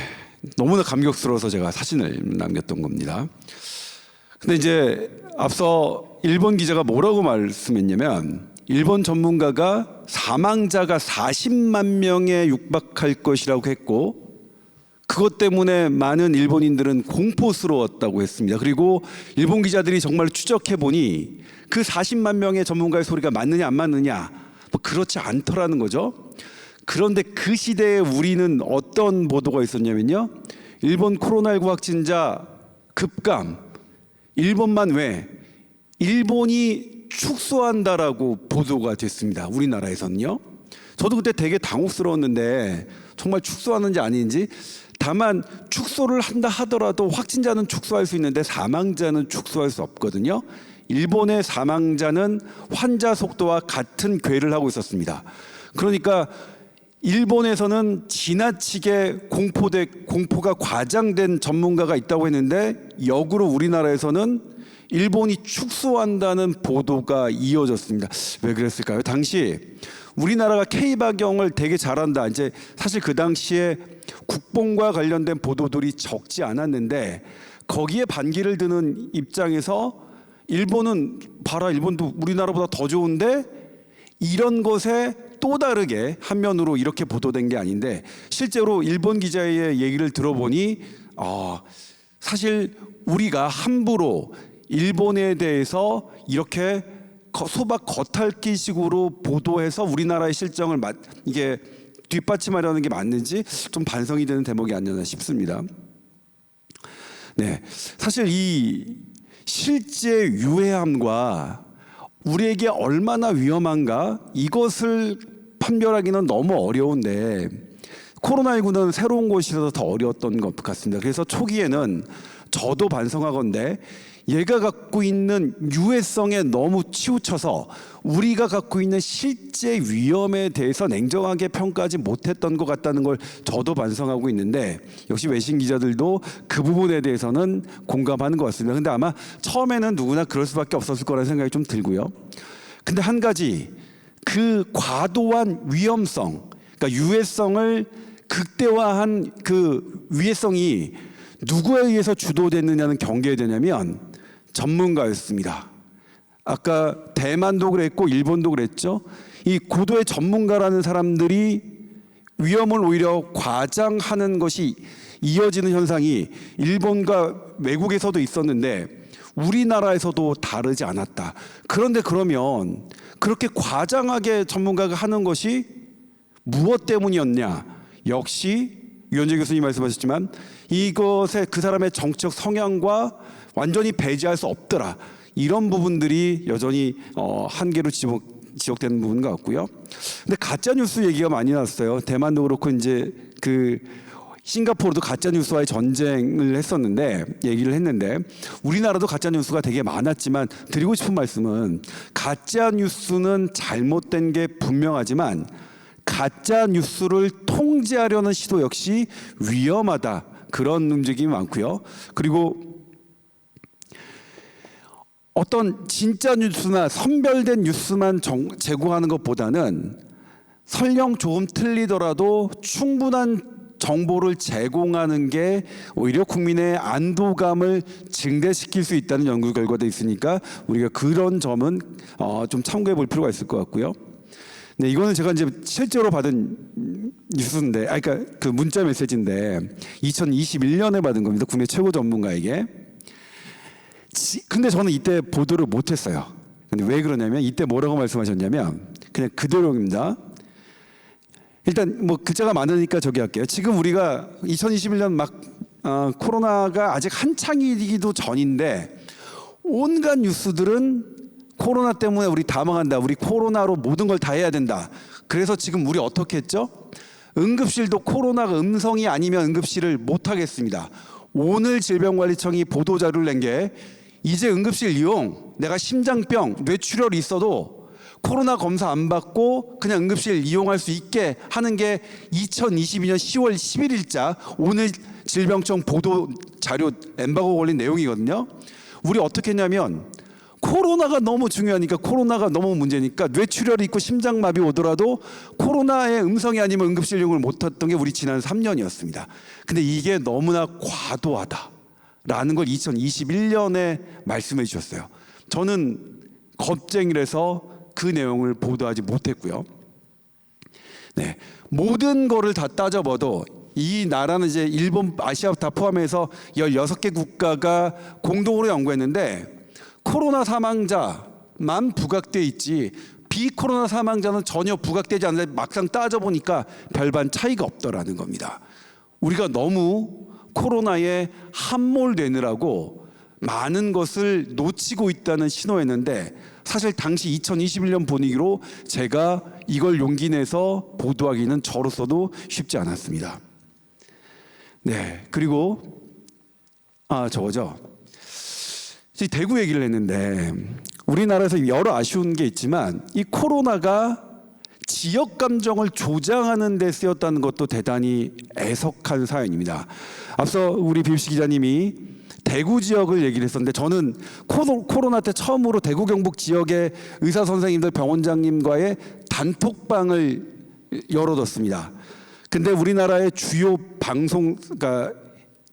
너무나 감격스러워서 제가 사진을 남겼던 겁니다. 근데 이제 앞서 일본 기자가 뭐라고 말씀했냐면, 일본 전문가가 사망자가 40만 명에 육박할 것이라고 했고, 그것 때문에 많은 일본인들은 공포스러웠다고 했습니다. 그리고 일본 기자들이 정말 추적해 보니 그 40만 명의 전문가의 소리가 맞느냐 안 맞느냐, 그렇지 않더라는 거죠. 그런데 그 시대에 우리는 어떤 보도가 있었냐면요, 일본 코로나19 확진자 급감, 일본만 왜 일본이 축소한다라고 보도가 됐습니다. 우리나라에서는요. 저도 그때 되게 당혹스러웠는데 정말 축소하는지 아닌지. 다만 축소를 한다 하더라도 확진자는 축소할 수 있는데 사망자는 축소할 수 없거든요. 일본의 사망자는 환자 속도와 같은 궤를 하고 있었습니다. 그러니까 일본에서는 지나치게 공포가 과장된 전문가가 있다고 했는데, 역으로 우리나라에서는 일본이 축소한다는 보도가 이어졌습니다. 왜 그랬을까요? 당시 우리나라가 K박영을 되게 잘한다, 이제 사실 그 당시에 국뽕과 관련된 보도들이 적지 않았는데, 거기에 반기를 드는 입장에서 일본은 봐라, 일본도 우리나라보다 더 좋은데, 이런 것에 또 다르게 한면으로 이렇게 보도된 게 아닌데, 실제로 일본 기자의 얘기를 들어보니 사실 우리가 함부로 일본에 대해서 이렇게 소박 겉핥기식으로 보도해서 우리나라의 실정을 이게 뒷받침하려는 게 맞는지 좀 반성이 되는 대목이 아니었나 싶습니다. 네, 사실 이 실제 유해함과 우리에게 얼마나 위험한가 이것을 판별하기는 너무 어려운데 코로나19는 새로운 것이라서 더 어려웠던 것 같습니다. 그래서 초기에는 저도 반성하건대 얘가 갖고 있는 유해성에 너무 치우쳐서 우리가 갖고 있는 실제 위험에 대해서 냉정하게 평가하지 못했던 것 같다는 걸 저도 반성하고 있는데 역시 외신 기자들도 그 부분에 대해서는 공감하는 것 같습니다. 근데 아마 처음에는 누구나 그럴 수밖에 없었을 거라는 생각이 좀 들고요. 근데 한 가지 그 과도한 위험성, 그러니까 유해성을 극대화한 그 위해성이 누구에 의해서 주도됐느냐는 경계에 되냐면 전문가였습니다. 아까 대만도 그랬고 일본도 그랬죠. 이 고도의 전문가라는 사람들이 위험을 오히려 과장하는 것이 이어지는 현상이 일본과 외국에서도 있었는데 우리나라에서도 다르지 않았다. 그런데 그러면 그렇게 과장하게 전문가가 하는 것이 무엇 때문이었냐? 역시 유현재 교수님 말씀하셨지만 이것에 그 사람의 정치적 성향과 완전히 배제할 수 없더라. 이런 부분들이 여전히 한계로 지적되는 부분 같고요. 근데 가짜 뉴스 얘기가 많이 나왔어요. 대만도 그렇고 이제 그 싱가포르도 가짜 뉴스와의 전쟁을 얘기를 했는데 우리나라도 가짜 뉴스가 되게 많았지만 드리고 싶은 말씀은 가짜 뉴스는 잘못된 게 분명하지만 가짜 뉴스를 통제하려는 시도 역시 위험하다. 그런 움직임이 많고요. 그리고 어떤 진짜 뉴스나 선별된 뉴스만 제공하는 것보다는 설령 조금 틀리더라도 충분한 정보를 제공하는 게 오히려 국민의 안도감을 증대시킬 수 있다는 연구 결과도 있으니까 우리가 그런 점은 좀 참고해 볼 필요가 있을 것 같고요. 네, 이거는 제가 이제 실제로 받은 뉴스인데, 그러니까 그 문자 메시지인데 2021년에 받은 겁니다. 국내 최고 전문가에게. 근데 저는 이때 보도를 못했어요. 근데 왜 그러냐면 이때 뭐라고 말씀하셨냐면 그냥 그대로입니다. 일단 뭐 글자가 많으니까 저기 할게요. 지금 우리가 2021년 막 코로나가 아직 한창이기도 전인데 온갖 뉴스들은 코로나 때문에 우리 다 망한다. 우리 코로나로 모든 걸 다 해야 된다. 그래서 지금 우리 어떻게 했죠? 응급실도 코로나가 음성이 아니면 응급실을 못 하겠습니다. 오늘 질병관리청이 보도자료를 낸 게 이제 응급실 이용, 내가 심장병, 뇌출혈이 있어도 코로나 검사 안 받고 그냥 응급실 이용할 수 있게 하는 게 2022년 10월 11일자 오늘 질병청 보도자료 엠바고 걸린 내용이거든요. 우리 어떻게 했냐면 코로나가 너무 중요하니까 코로나가 너무 문제니까 뇌출혈이 있고 심장마비 오더라도 코로나의 음성이 아니면 응급실 이용을 못했던 게 우리 지난 3년이었습니다. 근데 이게 너무나 과도하다라는 걸 2021년에 말씀해 주셨어요. 저는 겁쟁이라서 그 내용을 보도하지 못했고요. 네, 모든 거를 다 따져봐도 이 나라는 이제 일본, 아시아 다 포함해서 16개 국가가 공동으로 연구했는데 코로나 사망자만 부각돼 있지 비코로나 사망자는 전혀 부각되지 않는데 막상 따져보니까 별반 차이가 없더라는 겁니다. 우리가 너무 코로나에 함몰되느라고 많은 것을 놓치고 있다는 신호였는데 사실 당시 2021년 분위기로 제가 이걸 용기 내서 보도하기는 저로서도 쉽지 않았습니다. 네, 그리고 저거죠. 대구 얘기를 했는데 우리나라에서 여러 아쉬운 게 있지만 이 코로나가 지역 감정을 조장하는 데 쓰였다는 것도 대단히 애석한 사연입니다. 앞서 우리 BBC 기자님이 대구 지역을 얘기를 했었는데 저는 코로나 때 처음으로 대구 경북 지역의 의사 선생님들 병원장님과의 단톡방을 열어뒀습니다. 근데 우리나라의 주요 방송, 그러니까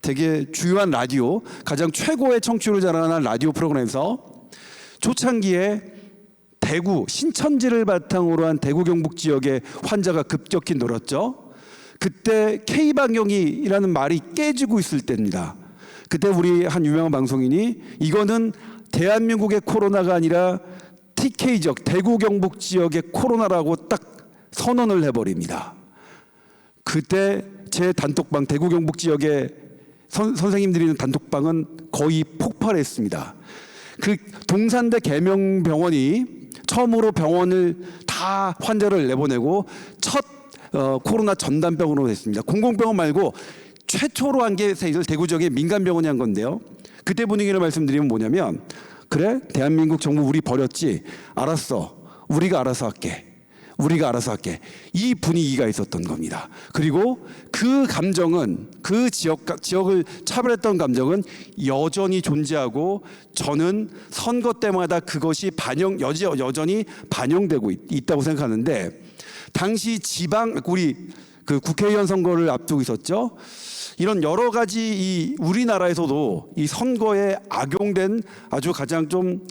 되게 주요한 라디오, 가장 최고의 청취율을 자랑하는 라디오 프로그램에서 초창기에 대구, 신천지를 바탕으로 한 대구 경북 지역의 환자가 급격히 늘었죠. 그때 K방역이라는 말이 깨지고 있을 때입니다. 그때 우리 한 유명한 방송인이 이거는 대한민국의 코로나가 아니라 TK 지역, 대구 경북 지역의 코로나라고 딱 선언을 해버립니다. 그때 제 단톡방 대구 경북 지역의 선생님들이 있는 단톡방은 거의 폭발했습니다. 그 동산대 계명병원이 처음으로 병원을 다 환자를 내보내고 첫 코로나 전담병원으로 됐습니다. 공공병원 말고 최초로 한 게 대구 지역의 민간병원이 한 건데요. 그때 분위기를 말씀드리면 뭐냐면, 그래, 대한민국 정부 우리 버렸지, 알았어, 우리가 알아서 할게, 우리가 알아서 할게, 이 분위기가 있었던 겁니다. 그리고 그 감정은, 그 지역을 차별했던 감정은 여전히 존재하고, 저는 선거 때마다 그것이 여전히 반영되고 있다고 생각하는데, 당시 우리 그 국회의원 선거를 앞두고 있었죠. 이런 여러 가지 우리나라에서도 이 선거에 악용된 아주 가장 좀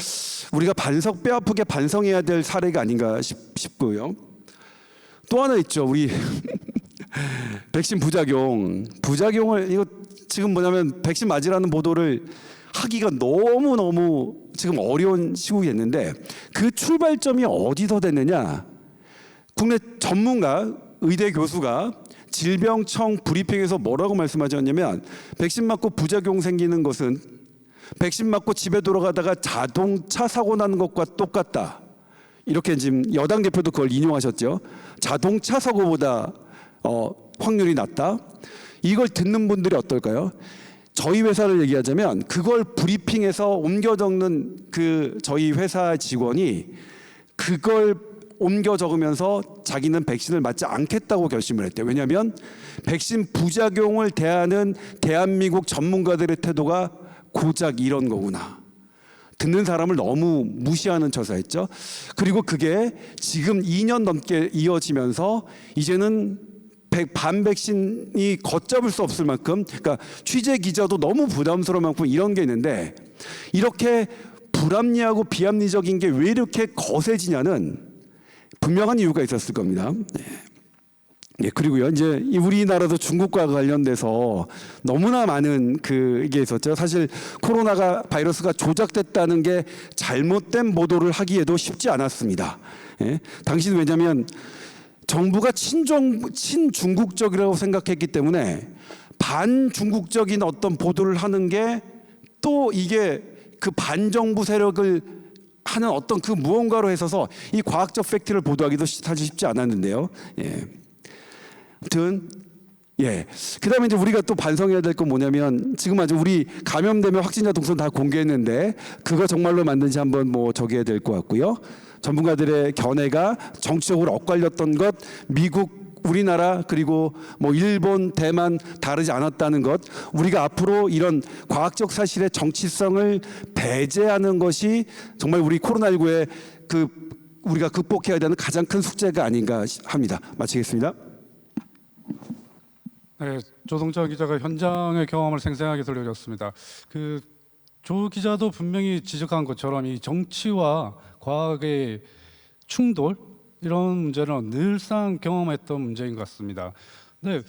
우리가 뼈아프게 반성해야 될 사례가 아닌가 싶고요. 또 하나 있죠. 우리 백신 부작용을 이거 지금 뭐냐면 백신 맞으라는 보도를 하기가 너무 지금 어려운 시국이었는데, 그 출발점이 어디서 됐느냐? 국내 전문가, 의대 교수가 질병청 브리핑에서 뭐라고 말씀하셨냐면, 백신 맞고 부작용 생기는 것은 백신 맞고 집에 돌아가다가 자동차 사고 나는 것과 똑같다. 이렇게 지금 여당 대표도 그걸 인용하셨죠. 자동차 사고보다 확률이 낮다. 이걸 듣는 분들이 어떨까요? 저희 회사를 얘기하자면 그걸 브리핑해서 옮겨 적는 그 저희 회사 직원이 그걸 옮겨 적으면서 자기는 백신을 맞지 않겠다고 결심을 했대요. 왜냐하면 백신 부작용을 대하는 대한민국 전문가들의 태도가 고작 이런 거구나. 듣는 사람을 너무 무시하는 처사였죠. 그리고 그게 지금 2년 넘게 이어지면서 이제는 반백신이 걷잡을 수 없을 만큼, 그러니까 취재 기자도 너무 부담스러울 만큼 이런 게 있는데, 이렇게 불합리하고 비합리적인 게 왜 이렇게 거세지냐는 분명한 이유가 있었을 겁니다. 예, 그리고요, 이제 우리나라도 중국과 관련돼서 너무나 많은 이게 있었죠. 사실 바이러스가 조작됐다는 게 잘못된 보도를 하기에도 쉽지 않았습니다. 예, 당시는 왜냐하면 정부가 친중국적이라고 생각했기 때문에 반중국적인 어떤 보도를 하는 게 또 이게 그 반정부 세력을 하는 어떤 그 무언가로 해서서 이 과학적 팩트를 보도하기도 사실 쉽지 않았는데요. 예. 아무튼 그다음에 이제 우리가 또 반성해야 될 건 뭐냐면, 지금 아주 우리 감염되면 확진자 동선 다 공개했는데 그거 정말로 맞는지 한번 저기해야 될 것 같고요. 전문가들의 견해가 정치적으로 엇갈렸던 것, 미국, 우리나라 그리고 일본, 대만 다르지 않았다는 것, 우리가 앞으로 이런 과학적 사실의 정치성을 배제하는 것이 정말 우리 코로나19에 우리가 극복해야 되는 가장 큰 숙제가 아닌가 합니다. 마치겠습니다. 네, 조동철 기자가 현장의 경험을 생생하게 들려줬습니다. 조 기자도 분명히 지적한 것처럼 이 정치와 과학의 충돌, 이런 문제는 늘상 경험했던 문제인 것 같습니다. 근데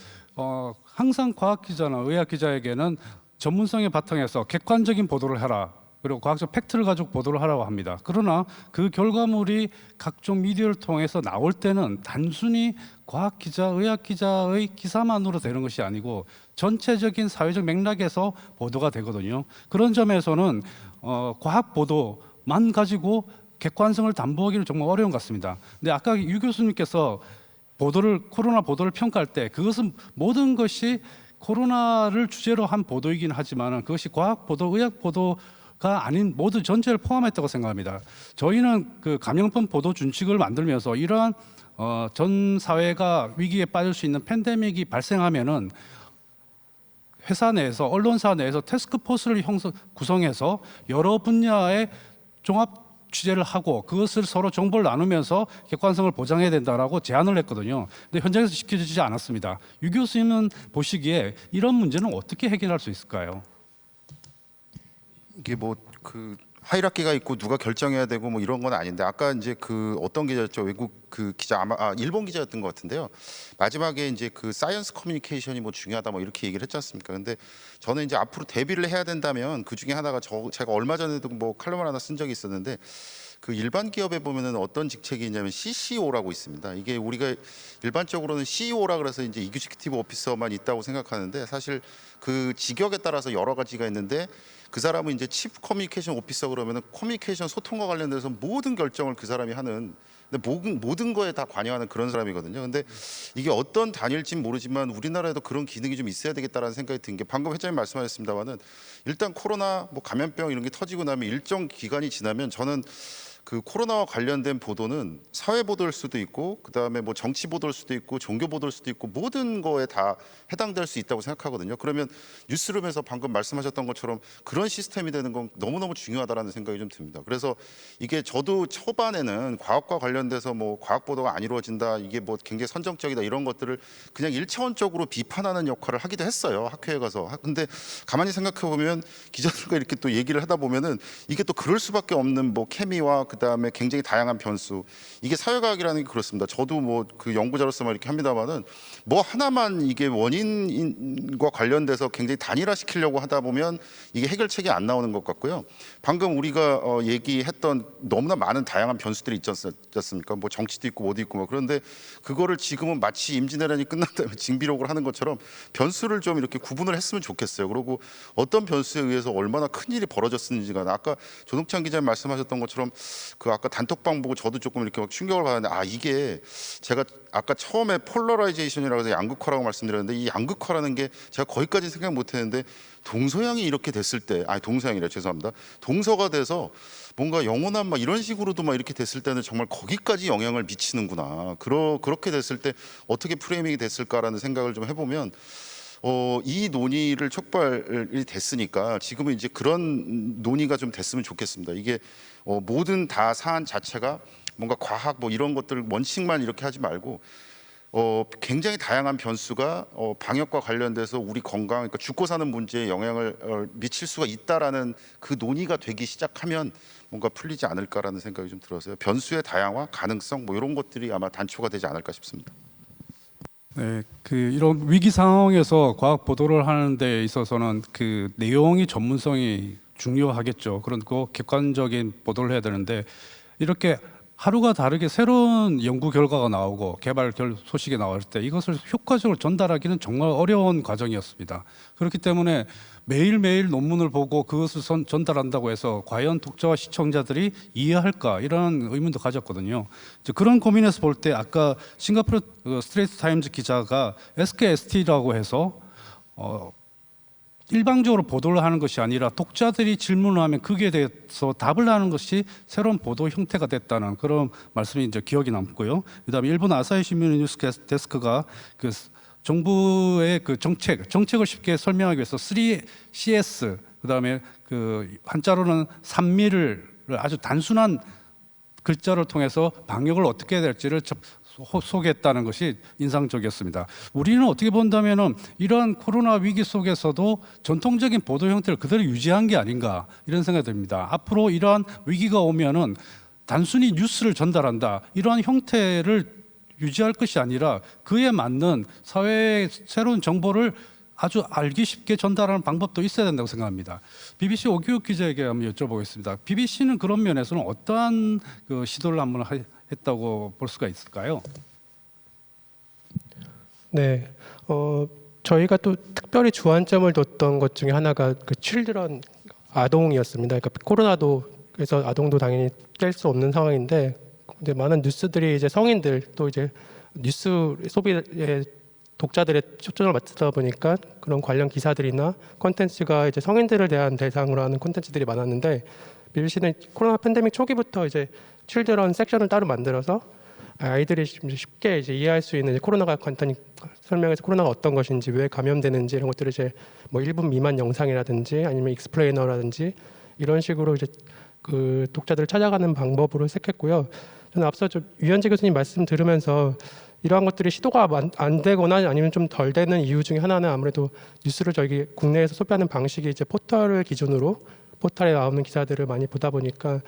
항상 과학 기자나 의학 기자에게는 전문성의 바탕에서 객관적인 보도를 해라, 그리고 과학적 팩트를 가지고 보도를 하라고 합니다. 그러나 그 결과물이 각종 미디어를 통해서 나올 때는 단순히 과학 기자, 의학 기자의 기사만으로 되는 것이 아니고 전체적인 사회적 맥락에서 보도가 되거든요. 그런 점에서는 과학 보도만 가지고 객관성을 담보하기는 정말 어려운 것 같습니다. 근데 아까 유 교수님께서 코로나 보도를 평가할 때 그것은 모든 것이 코로나를 주제로 한 보도이긴 하지만 그것이 과학 보도, 의학 보도가 아닌 모두 전체를 포함했다고 생각합니다. 저희는 감염병 보도 준칙을 만들면서 이러한 전 사회가 위기에 빠질 수 있는 팬데믹이 발생하면은 회사 내에서, 언론사 내에서 태스크포스를 구성해서 여러 분야의 종합 취재를 하고 그것을 서로 정보를 나누면서 객관성을 보장해야 된다라고 제안을 했거든요. 근데 현장에서 지켜지지 않았습니다. 유 교수님은 보시기에 이런 문제는 어떻게 해결할 수 있을까요? 이게 하이라키가 있고 누가 결정해야 되고 이런 건 아닌데, 아까 이제 어떤 기자였죠? 외국 기자, 아마 일본 기자였던 것 같은데요. 마지막에 이제 사이언스 커뮤니케이션이 중요하다 이렇게 얘기를 했지 않습니까? 근데 저는 이제 앞으로 대비를 해야 된다면 그 중에 하나가 제가 얼마 전에도 칼럼을 하나 쓴 적이 있었는데, 그 일반 기업에 보면은 어떤 직책이 있냐면 CCO라고 있습니다. 이게 우리가 일반적으로는 CEO라 그래서 이제 이규지큐티브 오피서만 있다고 생각하는데 사실 그 직역에 따라서 여러 가지가 있는데 그 사람은 이제 치프 커뮤니케이션 오피서 그러면은 커뮤니케이션 소통과 관련돼서 모든 결정을 그 사람이 하는 근데 모든 거에 다 관여하는 그런 사람이거든요. 근데 이게 어떤 단위일지는 모르지만 우리나라에도 그런 기능이 좀 있어야 되겠다라는 생각이 든 게 방금 회장님 말씀하셨습니다만은 일단 코로나 뭐 감염병 이런 게 터지고 나면 일정 기간이 지나면 저는 그 코로나와 관련된 보도는 사회 보도일 수도 있고 그다음에 뭐 정치 보도일 수도 있고 종교 보도일 수도 있고 모든 거에 다 해당될 수 있다고 생각하거든요. 그러면 뉴스룸에서 방금 말씀하셨던 것처럼 그런 시스템이 되는 건 너무너무 중요하다라는 생각이 좀 듭니다. 그래서 이게 저도 초반에는 과학과 관련돼서 뭐 과학 보도가 안 이루어진다 이게 뭐 굉장히 선정적이다 이런 것들을 그냥 일차원적으로 비판하는 역할을 하기도 했어요. 학회에 가서. 근데 가만히 생각해 보면 기자들과 이렇게 또 얘기를 하다 보면은 이게 또 그럴 수밖에 없는 뭐 케미와 그다음에 굉장히 다양한 변수 이게 사회과학이라는 게 그렇습니다. 저도 뭐 그 연구자로서만 이렇게 합니다만은 뭐 하나만 이게 원인과 관련돼서 굉장히 단일화시키려고 하다 보면 이게 해결책이 안 나오는 것 같고요. 방금 우리가 얘기했던 너무나 많은 다양한 변수들이 있지 않습니까? 뭐 정치도 있고 뭐도 있고 뭐 그런데 그거를 지금은 마치 임진왜란이 끝난 다음에 징비록을 하는 것처럼 변수를 좀 이렇게 구분을 했으면 좋겠어요. 그리고 어떤 변수에 의해서 얼마나 큰 일이 벌어졌는지가 아까 조동찬 기자님 말씀하셨던 것처럼 그 아까 단톡방 보고 저도 조금 이렇게 막 충격을 받았는데 아 이게 제가 아까 처음에 폴러라이제이션이라고 해서 양극화라고 말씀드렸는데 이 양극화라는 게 제가 거기까지 생각 못했는데 동서양이 이렇게 됐을 때 아니 동서양이래 죄송합니다 동서가 돼서 뭔가 영원한 막 이런 식으로도 막 이렇게 됐을 때는 정말 거기까지 영향을 미치는구나 그렇게 됐을 때 어떻게 프레이밍이 됐을까라는 생각을 좀 해보면 이 논의를 촉발이 됐으니까 지금은 이제 그런 논의가 좀 됐으면 좋겠습니다. 이게 모든 다 사안 자체가 뭔가 과학 뭐 이런 것들 원칙만 이렇게 하지 말고 굉장히 다양한 변수가 방역과 관련돼서 우리 건강, 그러니까 죽고 사는 문제에 영향을 미칠 수가 있다라는 그 논의가 되기 시작하면 뭔가 풀리지 않을까라는 생각이 좀 들어서요. 변수의 다양화, 가능성 뭐 이런 것들이 아마 단초가 되지 않을까 싶습니다. 네, 그 이런 위기 상황에서 과학 보도를 하는 데 있어서는 그 내용이 전문성이 중요하겠죠. 그리고 객관적인 보도를 해야 되는데 이렇게 하루가 다르게 새로운 연구 결과가 나오고 개발 소식이 나올 때 이것을 효과적으로 전달하기는 정말 어려운 과정이었습니다. 그렇기 때문에 매일매일 논문을 보고 그것을 전달한다고 해서 과연 독자와 시청자들이 이해할까 이런 의문도 가졌거든요. 이제 그런 고민에서 볼 때 아까 싱가포르 스트레이트 타임즈 기자가 SKST라고 해서 일방적으로 보도를 하는 것이 아니라 독자들이 질문을 하면 거기에 대해서 답을 하는 것이 새로운 보도 형태가 됐다는 그런 말씀이 이제 기억이 남고요. 그다음에 일본 아사히 신문 뉴스 데스크가 그 정부의 그 정책을 쉽게 설명하기 위해서 3CS 그다음에 그 한자로는 산미를 아주 단순한 글자를 통해서 방역을 어떻게 해야 될지를 소개했다는 것이 인상적이었습니다. 우리는 어떻게 본다면은 이러한 코로나 위기 속에서도 전통적인 보도 형태를 그대로 유지한 게 아닌가 이런 생각이 듭니다. 앞으로 이러한 위기가 오면은 단순히 뉴스를 전달한다 이러한 형태를 유지할 것이 아니라 그에 맞는 사회의 새로운 정보를 아주 알기 쉽게 전달하는 방법도 있어야 된다고 생각합니다. BBC 오규혁 기자에게 한번 여쭤보겠습니다. BBC는 그런 면에서는 어떠한 그 시도를 한번 했다고 볼 수가 있을까요? 네, 저희가 또 특별히 주안점을 뒀던 것 중에 하나가 그 칠드런 아동이었습니다. 그러니까 코로나도에서 아동도 당연히 뗄 수 없는 상황인데, 이제 많은 뉴스들이 이제 성인들 또 이제 뉴스 소비에 독자들의 초점을 맞추다 보니까 그런 관련 기사들이나 콘텐츠가 이제 성인들을 대한 대상으로 하는 콘텐츠들이 많았는데, BBC는 코로나 팬데믹 초기부터 이제 칠드런 섹션을 따로 만들어서 아이들이 쉽게 이제 이해할 수 있는 코로나가 간단히 설명해서 코로나가 어떤 것인지 왜 감염되는지 이런 것들을 이제 뭐 1분 미만 영상이라든지 아니면 익스플레이너라든지 이런 식으로 이제 그 독자들을 찾아가는 방법으로 택했고요. 저는 앞서 유현재 교수님 말씀 들으면서 이러한 것들이 시도가 안 되거나 아니면 좀 덜 되는 이유 중에 하나는 아무래도 뉴스를 저희 국내에서 소비하는 방식이 이제 포털을 기준으로 포털에 나오는 기사들을 많이 보다 보니까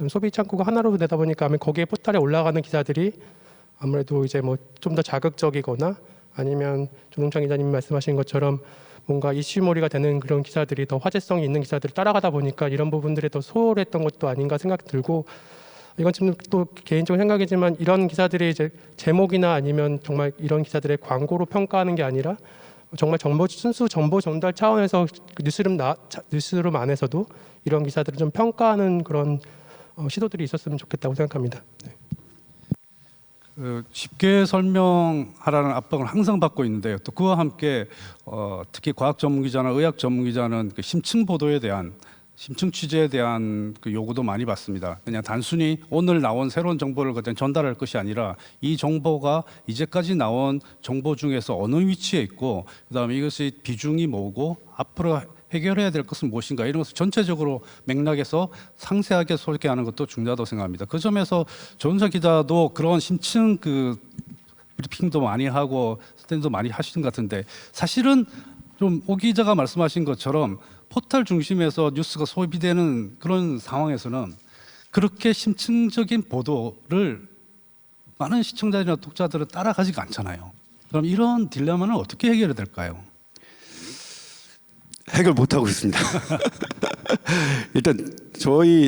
소비 창구가 하나로 되다 보니까 거기에 포털에 올라가는 기사들이 아무래도 이제 뭐 좀 더 자극적이거나 아니면 조동찬 기자님이 말씀하신 것처럼 뭔가 이슈몰이가 되는 그런 기사들이 더 화제성이 있는 기사들을 따라가다 보니까 이런 부분들이 더 소홀했던 것도 아닌가 생각이 들고, 이건 지금 또 개인적인 생각이지만 이런 기사들이 이제 제목이나 아니면 정말 이런 기사들의 광고로 평가하는 게 아니라 정말 순수 정보 전달 차원에서 그 뉴스룸 안에서도 이런 기사들을 좀 평가하는 그런 시도들이 있었으면 좋겠다고 생각합니다. 네. 쉽게 설명하라는 압박을 항상 받고 있는데요. 또 그와 함께 특히 과학 전문 기자나 의학 전문 기자는 그 심층 보도에 대한 심층 취재에 대한 그 요구도 많이 받습니다. 그냥 단순히 오늘 나온 새로운 정보를 그냥 전달할 것이 아니라 이 정보가 이제까지 나온 정보 중에서 어느 위치에 있고 그다음에 이것이 비중이 뭐고 앞으로 해결해야 될 것은 무엇인가 이런 것을 전체적으로 맥락에서 상세하게 소개하는 것도 중요하다고 생각합니다. 그 점에서 조은석 기자도 그런 심층 그 브리핑도 많이 하고 스탠도 많이 하시는 것 같은데 사실은 좀 오 기자가 말씀하신 것처럼 포털 중심에서 뉴스가 소비되는 그런 상황에서는 그렇게 심층적인 보도를 많은 시청자들이나 독자들은 따라가지가 않잖아요. 그럼 이런 딜레마는 어떻게 해결해야 될까요? 해결 못 하고 있습니다. 일단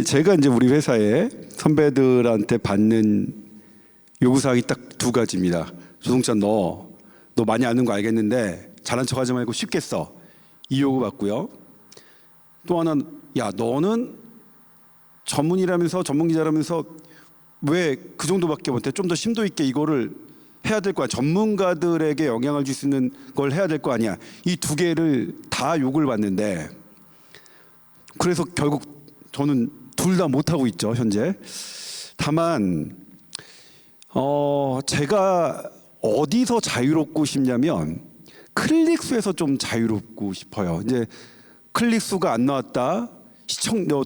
제가 이제 우리 회사에 선배들한테 받는 요구사항이 딱 두 가지입니다. 조동찬 너 많이 아는 거 알겠는데 잘난 척하지 말고 쉽게 써. 이 요구 받고요. 또 하나는 야 너는 전문이라면서 전문 기자라면서 왜 그 정도밖에 못해? 좀 더 심도 있게 이거를 해야 될 거 아니야. 전문가들에게 영향을 줄 수 있는 걸 해야 될 거 아니야. 이 두 개를 다 욕을 받는데 그래서 결국 저는 둘 다 못하고 있죠 현재. 다만 제가 어디서 자유롭고 싶냐면 클릭수에서 좀 자유롭고 싶어요. 이제 클릭수가 안 나왔다.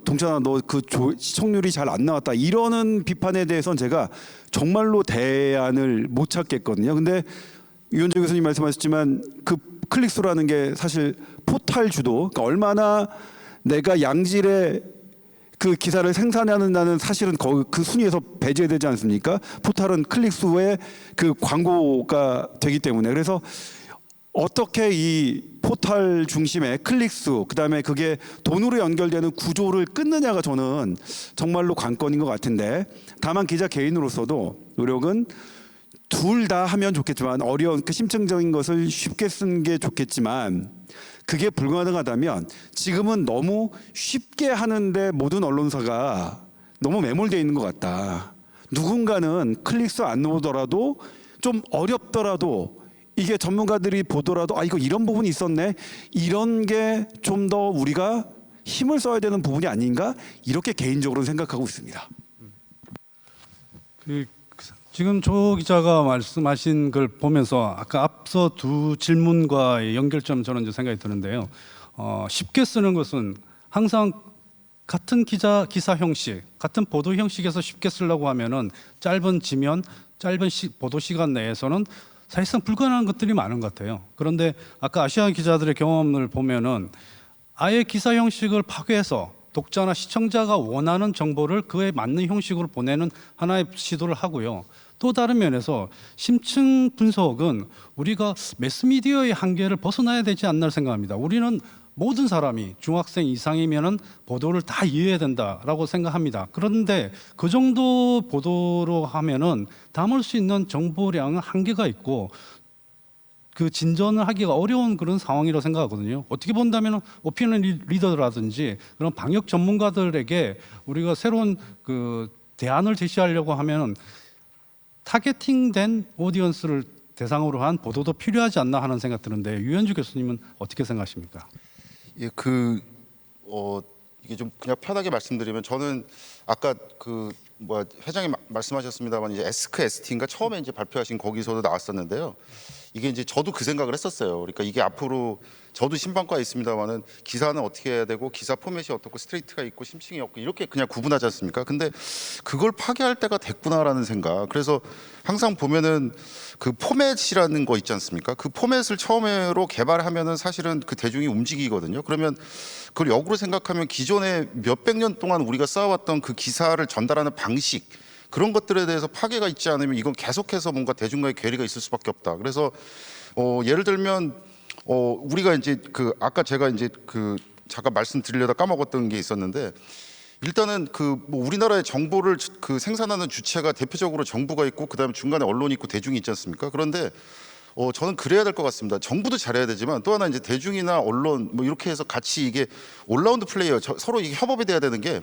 동찬아 너 그 시청률이 잘 안 나왔다 이러는 비판에 대해서는 제가 정말로 대안을 못 찾겠거든요. 근데 유현정 교수님 말씀하셨지만 그 클릭수라는 게 사실 포탈 주도 그러니까 얼마나 내가 양질의 그 기사를 생산하는다는 사실은 그 순위에서 배제되지 않습니까? 포탈은 클릭수의 그 광고가 되기 때문에 그래서 어떻게 이 포털 중심의 클릭수 그다음에 그게 돈으로 연결되는 구조를 끊느냐가 저는 정말로 관건인 것 같은데 다만 기자 개인으로서도 노력은 둘 다 하면 좋겠지만 어려운 그 심층적인 것을 쉽게 쓴 게 좋겠지만 그게 불가능하다면 지금은 너무 쉽게 하는데 모든 언론사가 너무 매몰되어 있는 것 같다. 누군가는 클릭수 안 나오더라도 좀 어렵더라도 이게 전문가들이 보더라도 이거 이런 부분이 있었네 이런 게 좀 더 우리가 힘을 써야 되는 부분이 아닌가 이렇게 개인적으로 생각하고 있습니다. 지금 조 기자가 말씀하신 걸 보면서 아까 앞서 두 질문과의 연결점 저는 이제 생각이 드는데요. 쉽게 쓰는 것은 항상 같은 기사 형식, 같은 보도 형식에서 쉽게 쓰려고 하면은 짧은 지면, 짧은 보도 시간 내에서는 사실상 불가능한 것들이 많은 것 같아요. 그런데 아까 아시아 기자들의 경험을 보면은 아예 기사 형식을 파괴해서 독자나 시청자가 원하는 정보를 그에 맞는 형식으로 보내는 하나의 시도를 하고요. 또 다른 면에서 심층 분석은 우리가 매스미디어의 한계를 벗어나야 되지 않나 생각합니다. 우리는 모든 사람이 중학생 이상이면은 보도를 다 이해해야 된다라고 생각합니다. 그런데 그 정도 보도로 하면은 담을 수 있는 정보량은 한계가 있고 그 진전을 하기가 어려운 그런 상황이라고 생각하거든요. 어떻게 본다면 오피니언 리더라든지 그런 방역 전문가들에게 우리가 새로운 그 대안을 제시하려고 하면 타겟팅된 오디언스를 대상으로 한 보도도 필요하지 않나 하는 생각 드는데 유현주 교수님은 어떻게 생각하십니까? 예, 이게 좀 그냥 편하게 말씀드리면 저는 아까 회장님 말씀하셨습니다만 이제 에스크 ST인가 처음에 이제 발표하신 거기서도 나왔었는데요. 이게 이제 저도 그 생각을 했었어요. 그러니까 이게 앞으로 저도 신방과에 있습니다만은 기사는 어떻게 해야 되고 기사 포맷이 어떻고 스트레이트가 있고 심층이 없고 이렇게 그냥 구분하지 않습니까? 근데 그걸 파괴할 때가 됐구나라는 생각. 그래서 항상 보면은 그 포맷이라는 거 있지 않습니까? 그 포맷을 처음으로 개발하면은 사실은 그 대중이 움직이거든요. 그러면 그걸 역으로 생각하면 기존에 몇백 년 동안 우리가 쌓아왔던 그 기사를 전달하는 방식 그런 것들에 대해서 파괴가 있지 않으면 이건 계속해서 뭔가 대중과의 괴리가 있을 수밖에 없다. 그래서 예를 들면 우리가 이제 아까 제가 이제 잠깐 말씀드리려다 까먹었던 게 있었는데 일단은 뭐 우리나라의 정보를 생산하는 주체가 대표적으로 정부가 있고 그다음에 중간에 언론이 있고 대중이 있지 않습니까? 그런데 저는 그래야 될 것 같습니다. 정부도 잘해야 되지만 또 하나 이제 대중이나 언론 뭐 이렇게 해서 같이 이게 올라운드 플레이어 서로 이게 협업이 돼야 되는 게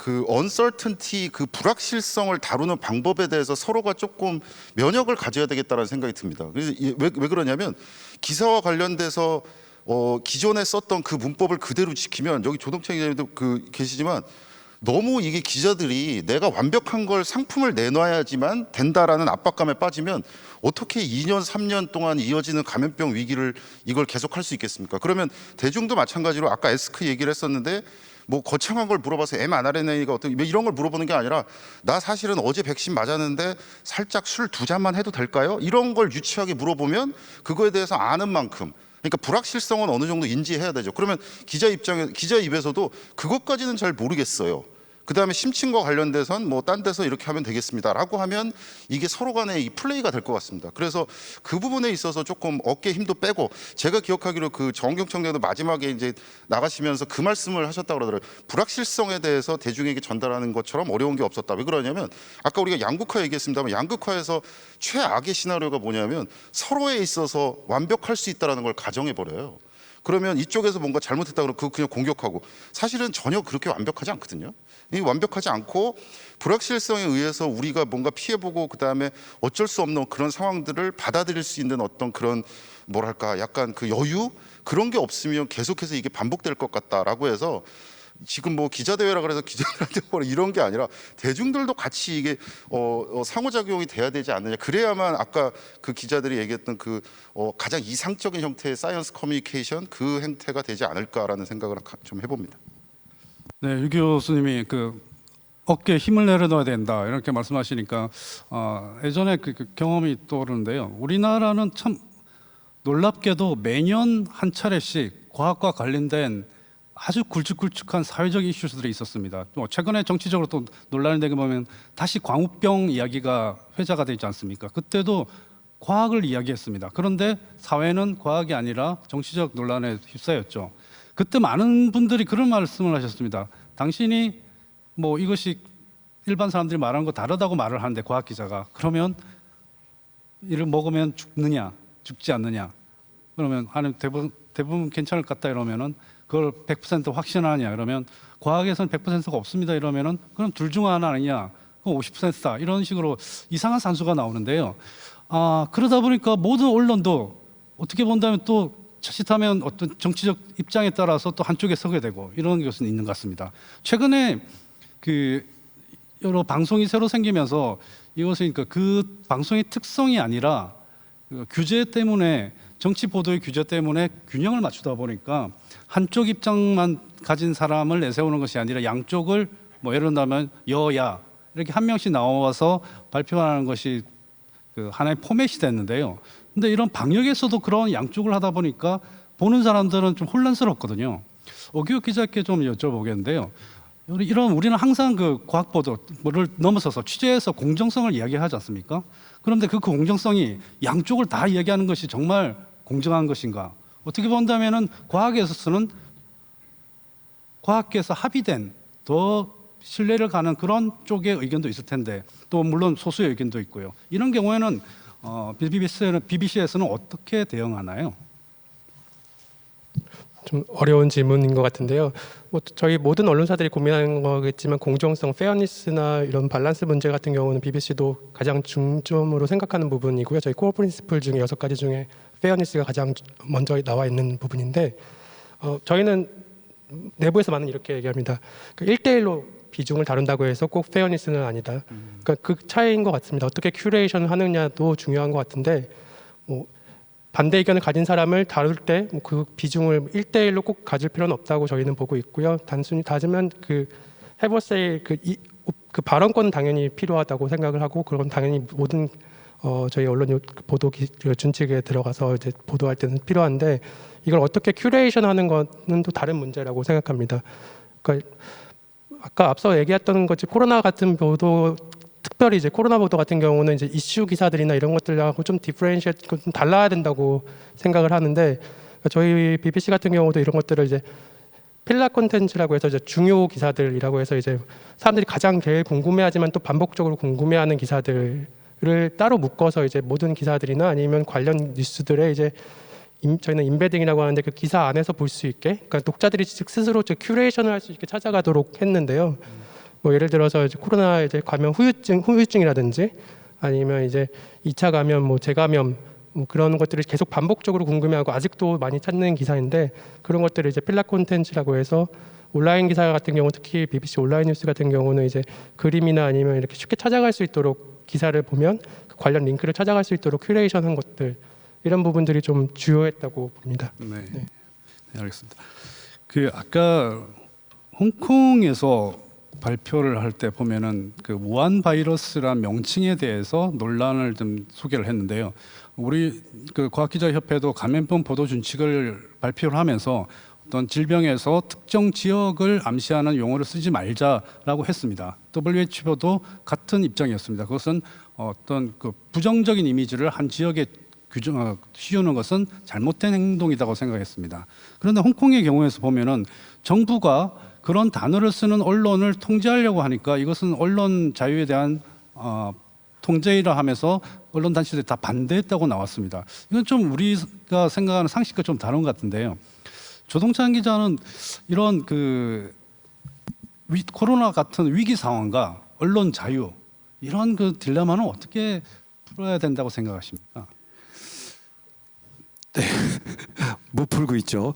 uncertainty 불확실성을 다루는 방법에 대해서 서로가 조금 면역을 가져야 되겠다는 생각이 듭니다. 그래서 왜 그러냐면 기사와 관련돼서 기존에 썼던 그 문법을 그대로 지키면 여기 조동찬 기자님도 계시지만 너무 이게 기자들이 내가 완벽한 걸 상품을 내놔야지만 된다라는 압박감에 빠지면 어떻게 2년, 3년 동안 이어지는 감염병 위기를 이걸 계속할 수 있겠습니까? 그러면 대중도 마찬가지로 아까 에스크 얘기를 했었는데 뭐 거창한 걸 물어봐서 mRNA가 어떻게 이런 걸 물어보는 게 아니라 나 사실은 어제 백신 맞았는데 살짝 술 2잔만 해도 될까요? 이런 걸 유치하게 물어보면 그거에 대해서 아는 만큼 그러니까 불확실성은 어느 정도 인지해야 되죠. 그러면 기자 입에서도 그것까지는 잘 모르겠어요. 그다음에 심층과 관련돼선 뭐 딴 데서 이렇게 하면 되겠습니다라고 하면 이게 서로 간의 이 플레이가 될 것 같습니다. 그래서 그 부분에 있어서 조금 어깨 힘도 빼고 제가 기억하기로 정경 청장도 마지막에 이제 나가시면서 그 말씀을 하셨다고 그러더라고요. 불확실성에 대해서 대중에게 전달하는 것처럼 어려운 게 없었다. 왜 그러냐면 아까 우리가 양극화 얘기했습니다만 양극화에서 최악의 시나리오가 뭐냐면 서로에 있어서 완벽할 수 있다는 걸 가정해 버려요. 그러면 이쪽에서 뭔가 잘못했다 그러면 그거 그냥 공격하고 사실은 전혀 그렇게 완벽하지 않거든요. 이 완벽하지 않고 불확실성에 의해서 우리가 뭔가 피해보고 그다음에 어쩔 수 없는 그런 상황들을 받아들일 수 있는 어떤 그런 뭐랄까 약간 여유 그런 게 없으면 계속해서 이게 반복될 것 같다라고 해서 지금 뭐 기자대회라 그래서 기자들한테 뭐 이런 게 아니라 대중들도 같이 이게 상호작용이 돼야 되지 않느냐. 그래야만 아까 기자들이 얘기했던 가장 이상적인 형태의 사이언스 커뮤니케이션 그 행태가 되지 않을까라는 생각을 좀 해봅니다. 네, 유 교수님이 어깨에 힘을 내려놔야 된다 이렇게 말씀하시니까 예전에 경험이 떠오르는데요. 우리나라는 참 놀랍게도 매년 한 차례씩 과학과 관련된 아주 굵직굵직한 사회적 이슈들이 있었습니다. 또 최근에 정치적으로 또 논란이 되게 보면 다시 광우병 이야기가 회자가 되지 않습니까? 그때도 과학을 이야기했습니다. 그런데 사회는 과학이 아니라 정치적 논란에 휩싸였죠. 그때 많은 분들이 그런 말씀을 하셨습니다. 당신이 뭐 이것이 일반 사람들이 말하는 거 다르다고 말을 하는데 과학 기자가 그러면 이를 먹으면 죽느냐, 죽지 않느냐? 그러면 대부분 괜찮을 것 같다 이러면은 그걸 100% 확신하냐 그러면 과학에서는 100%가 없습니다 이러면은 그럼 둘 중 하나 아니냐? 그럼 50%다 이런 식으로 이상한 산수가 나오는데요. 그러다 보니까 모든 언론도 어떻게 본다면 또 자칫하면 어떤 정치적 입장에 따라서 또 한쪽에 서게 되고 이런 것은 있는 것 같습니다. 최근에 여러 방송이 새로 생기면서 이것은 그 방송의 특성이 아니라 규제 때문에 정치 보도의 규제 때문에 균형을 맞추다 보니까 한쪽 입장만 가진 사람을 내세우는 것이 아니라 양쪽을 뭐 예를 들면 여야 이렇게 한 명씩 나와서 발표하는 것이 하나의 포맷이 됐는데요. 근데 이런 방역에서도 그런 양쪽을 하다 보니까 보는 사람들은 좀 혼란스럽거든요. 오기욱 기자께 좀 여쭤보겠는데요. 우리는 항상 과학 보도를 넘어서서 취재에서 공정성을 이야기하지 않습니까? 그런데 그 공정성이 양쪽을 다 이야기하는 것이 정말 공정한 것인가? 어떻게 본다면은 과학에서는 과학계에서 합의된 더 신뢰를 가는 그런 쪽의 의견도 있을 텐데 또 물론 소수의 의견도 있고요. 이런 경우에는 BBC에서는 어떻게 대응하나요? 좀 어려운 질문인 것 같은데요. 뭐 저희 모든 언론사들이 고민하는 거겠지만 공정성, 페어니스나 이런 밸런스 문제 같은 경우는 BBC도 가장 중점으로 생각하는 부분이고요. 저희 코어 프린시플 중에 6가지 중에 페어니스가 가장 먼저 나와 있는 부분인데 저희는 내부에서 많은 이렇게 얘기합니다. 1대1로 비중을 다룬다고 해서 꼭 페어니스는 아니다. 그러니까 그 차이인 것 같습니다. 어떻게 큐레이션을 하느냐도 중요한 것 같은데 뭐 반대 의견을 가진 사람을 다룰 때 그 비중을 1대1로 꼭 가질 필요는 없다고 저희는 보고 있고요. 단순히 따지면 해버세이 그 발언권은 당연히 필요하다고 생각을 하고 그건 당연히 모든 저희 언론 보도 준칙에 들어가서 이제 보도할 때는 필요한데 이걸 어떻게 큐레이션하는 것은 또 다른 문제라고 생각합니다. 그러니까 아까 앞서 얘기했던 것이 코로나 같은 보도 특별히 이제 코로나 보도 같은 경우는 이제 이슈 기사들이나 이런 것들하고 좀 좀 달라야 된다고 생각을 하는데 저희 BBC 같은 경우도 이런 것들을 이제 필라 콘텐츠라고 해서 이제 중요 기사들이라고 해서 이제 사람들이 가장 제일 궁금해하지만 또 반복적으로 궁금해하는 기사들을 따로 묶어서 이제 모든 기사들이나 아니면 관련 뉴스들에 이제 저희는 임베딩이라고 하는데 그 기사 안에서 볼 수 있게, 그러니까 독자들이 스스로 큐레이션을 할 수 있게 찾아가도록 했는데요. 뭐 예를 들어서 이제 코로나 이제 감염 후유증이라든지 아니면 이제 2차 감염, 뭐 재감염 뭐 그런 것들을 계속 반복적으로 궁금해하고 아직도 많이 찾는 기사인데, 그런 것들을 이제 필라 콘텐츠라고 해서 온라인 기사 같은 경우, 특히 BBC 온라인 뉴스 같은 경우는 이제 그림이나 아니면 이렇게 쉽게 찾아갈 수 있도록 기사를 보면 그 관련 링크를 찾아갈 수 있도록 큐레이션한 것들, 이런 부분들이 좀 주요했다고 봅니다. 네, 알겠습니다. 그 아까 홍콩에서 발표를 할 때 보면은 그 우한 바이러스란 명칭에 대해서 논란을 좀 소개를 했는데요. 우리 그 과학기자협회도 감염병 보도 준칙을 발표를 하면서 어떤 질병에서 특정 지역을 암시하는 용어를 쓰지 말자라고 했습니다. WHO도 같은 입장이었습니다. 그것은 어떤 그 부정적인 이미지를 한 지역에 씌우는 것은 잘못된 행동이라고 생각했습니다. 그런데 홍콩의 경우에서 보면은 정부가 그런 단어를 쓰는 언론을 통제하려고 하니까 이것은 언론 자유에 대한 통제이라 하면서 언론 단체들이 다 반대했다고 나왔습니다. 이건 좀 우리가 생각하는 상식과 좀 다른 것 같은데요. 조동찬 기자는 이런 그 코로나 같은 위기 상황과 언론 자유, 이런 그 딜레마는 어떻게 풀어야 된다고 생각하십니까? 네, 못 풀고 있죠.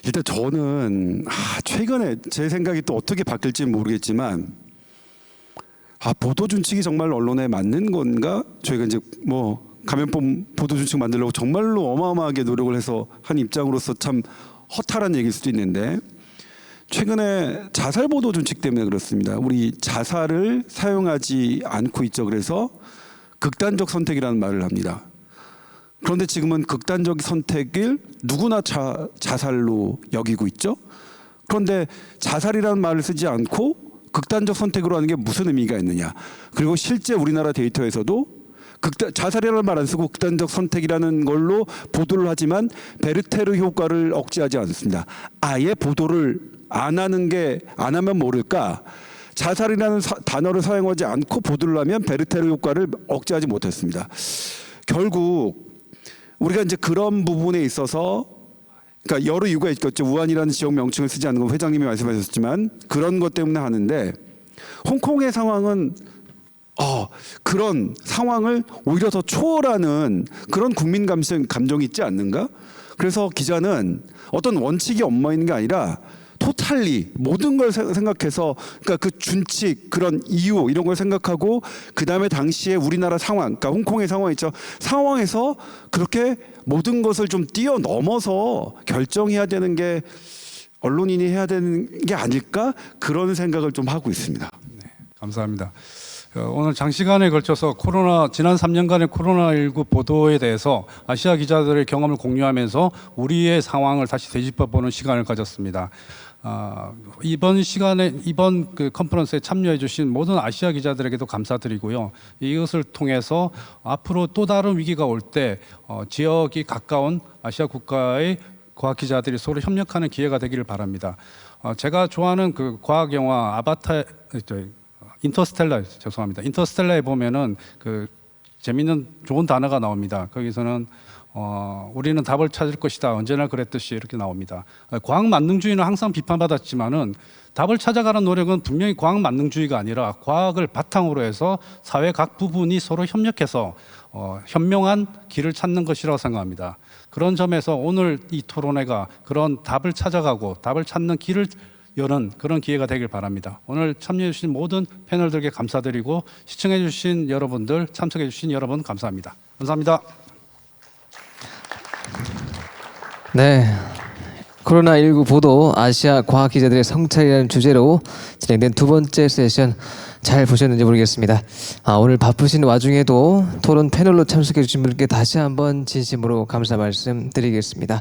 일단 저는 최근에 제 생각이 또 어떻게 바뀔지 모르겠지만, 보도 준칙이 정말 언론에 맞는 건가? 저희가 이제 뭐 감염병 보도 준칙 만들려고 정말로 어마어마하게 노력을 해서 한 입장으로서 참 허탈한 얘기일 수도 있는데, 최근에 자살 보도 준칙 때문에 그렇습니다. 우리 자살을 사용하지 않고 있죠. 그래서 극단적 선택이라는 말을 합니다. 그런데 지금은 극단적 선택을 누구나 자살로 여기고 있죠. 그런데 자살이라는 말을 쓰지 않고 극단적 선택으로 하는 게 무슨 의미가 있느냐. 그리고 실제 우리나라 데이터에서도 자살이라는 말 안 쓰고 극단적 선택이라는 걸로 보도를 하지만 베르테르 효과를 억제하지 않습니다. 아예 보도를 안 하면 모를까. 자살이라는 단어를 사용하지 않고 보도를 하면 베르테르 효과를 억제하지 못했습니다. 결국 우리가 이제 그런 부분에 있어서, 그러니까 여러 이유가 있겠죠. 우한이라는 지역 명칭을 쓰지 않는 건 회장님이 말씀하셨지만 그런 것 때문에 하는데, 홍콩의 상황은 그런 상황을 오히려 더 초월하는 그런 국민 감정이 있지 않는가? 그래서 기자는 어떤 원칙이 엇마 있는 게 아니라 토탈리 모든 걸 생각해서, 그러니까 그 준칙, 그런 이유 이런 걸 생각하고, 그 다음에 당시에 우리나라 상황, 그러니까 홍콩의 상황 있죠. 상황에서 그렇게 모든 것을 좀 뛰어넘어서 결정해야 되는 게 언론인이 해야 되는 게 아닐까, 그런 생각을 좀 하고 있습니다. 네, 감사합니다. 오늘 장시간에 걸쳐서 지난 3년간의 코로나19 보도에 대해서 아시아 기자들의 경험을 공유하면서 우리의 상황을 다시 되짚어보는 시간을 가졌습니다. 이번 그 컨퍼런스에 참여해주신 모든 아시아 기자들에게도 감사드리고요. 이것을 통해서 앞으로 또 다른 위기가 올 때 지역이 가까운 아시아 국가의 과학 기자들이 서로 협력하는 기회가 되기를 바랍니다. 제가 좋아하는 그 과학 영화 인터스텔라에 보면은 그 재밌는 좋은 단어가 나옵니다. 거기서는 우리는 답을 찾을 것이다. 언제나 그랬듯이 이렇게 나옵니다. 과학 만능주의는 항상 비판받았지만은 답을 찾아가는 노력은 분명히 과학 만능주의가 아니라 과학을 바탕으로 해서 사회 각 부분이 서로 협력해서 현명한 길을 찾는 것이라고 생각합니다. 그런 점에서 오늘 이 토론회가 그런 답을 찾아가고 답을 찾는 길을 여는 그런 기회가 되길 바랍니다. 오늘 참여해 주신 모든 패널들에게 감사드리고, 시청해 주신 여러분들, 참석해 주신 여러분 감사합니다. 감사합니다. 네, 코로나19 보도 아시아 과학 기자들의 성찰이라는 주제로 진행된 두 번째 세션 잘 보셨는지 모르겠습니다. 오늘 바쁘신 와중에도 토론 패널로 참석해 주신 분께 다시 한번 진심으로 감사 말씀드리겠습니다.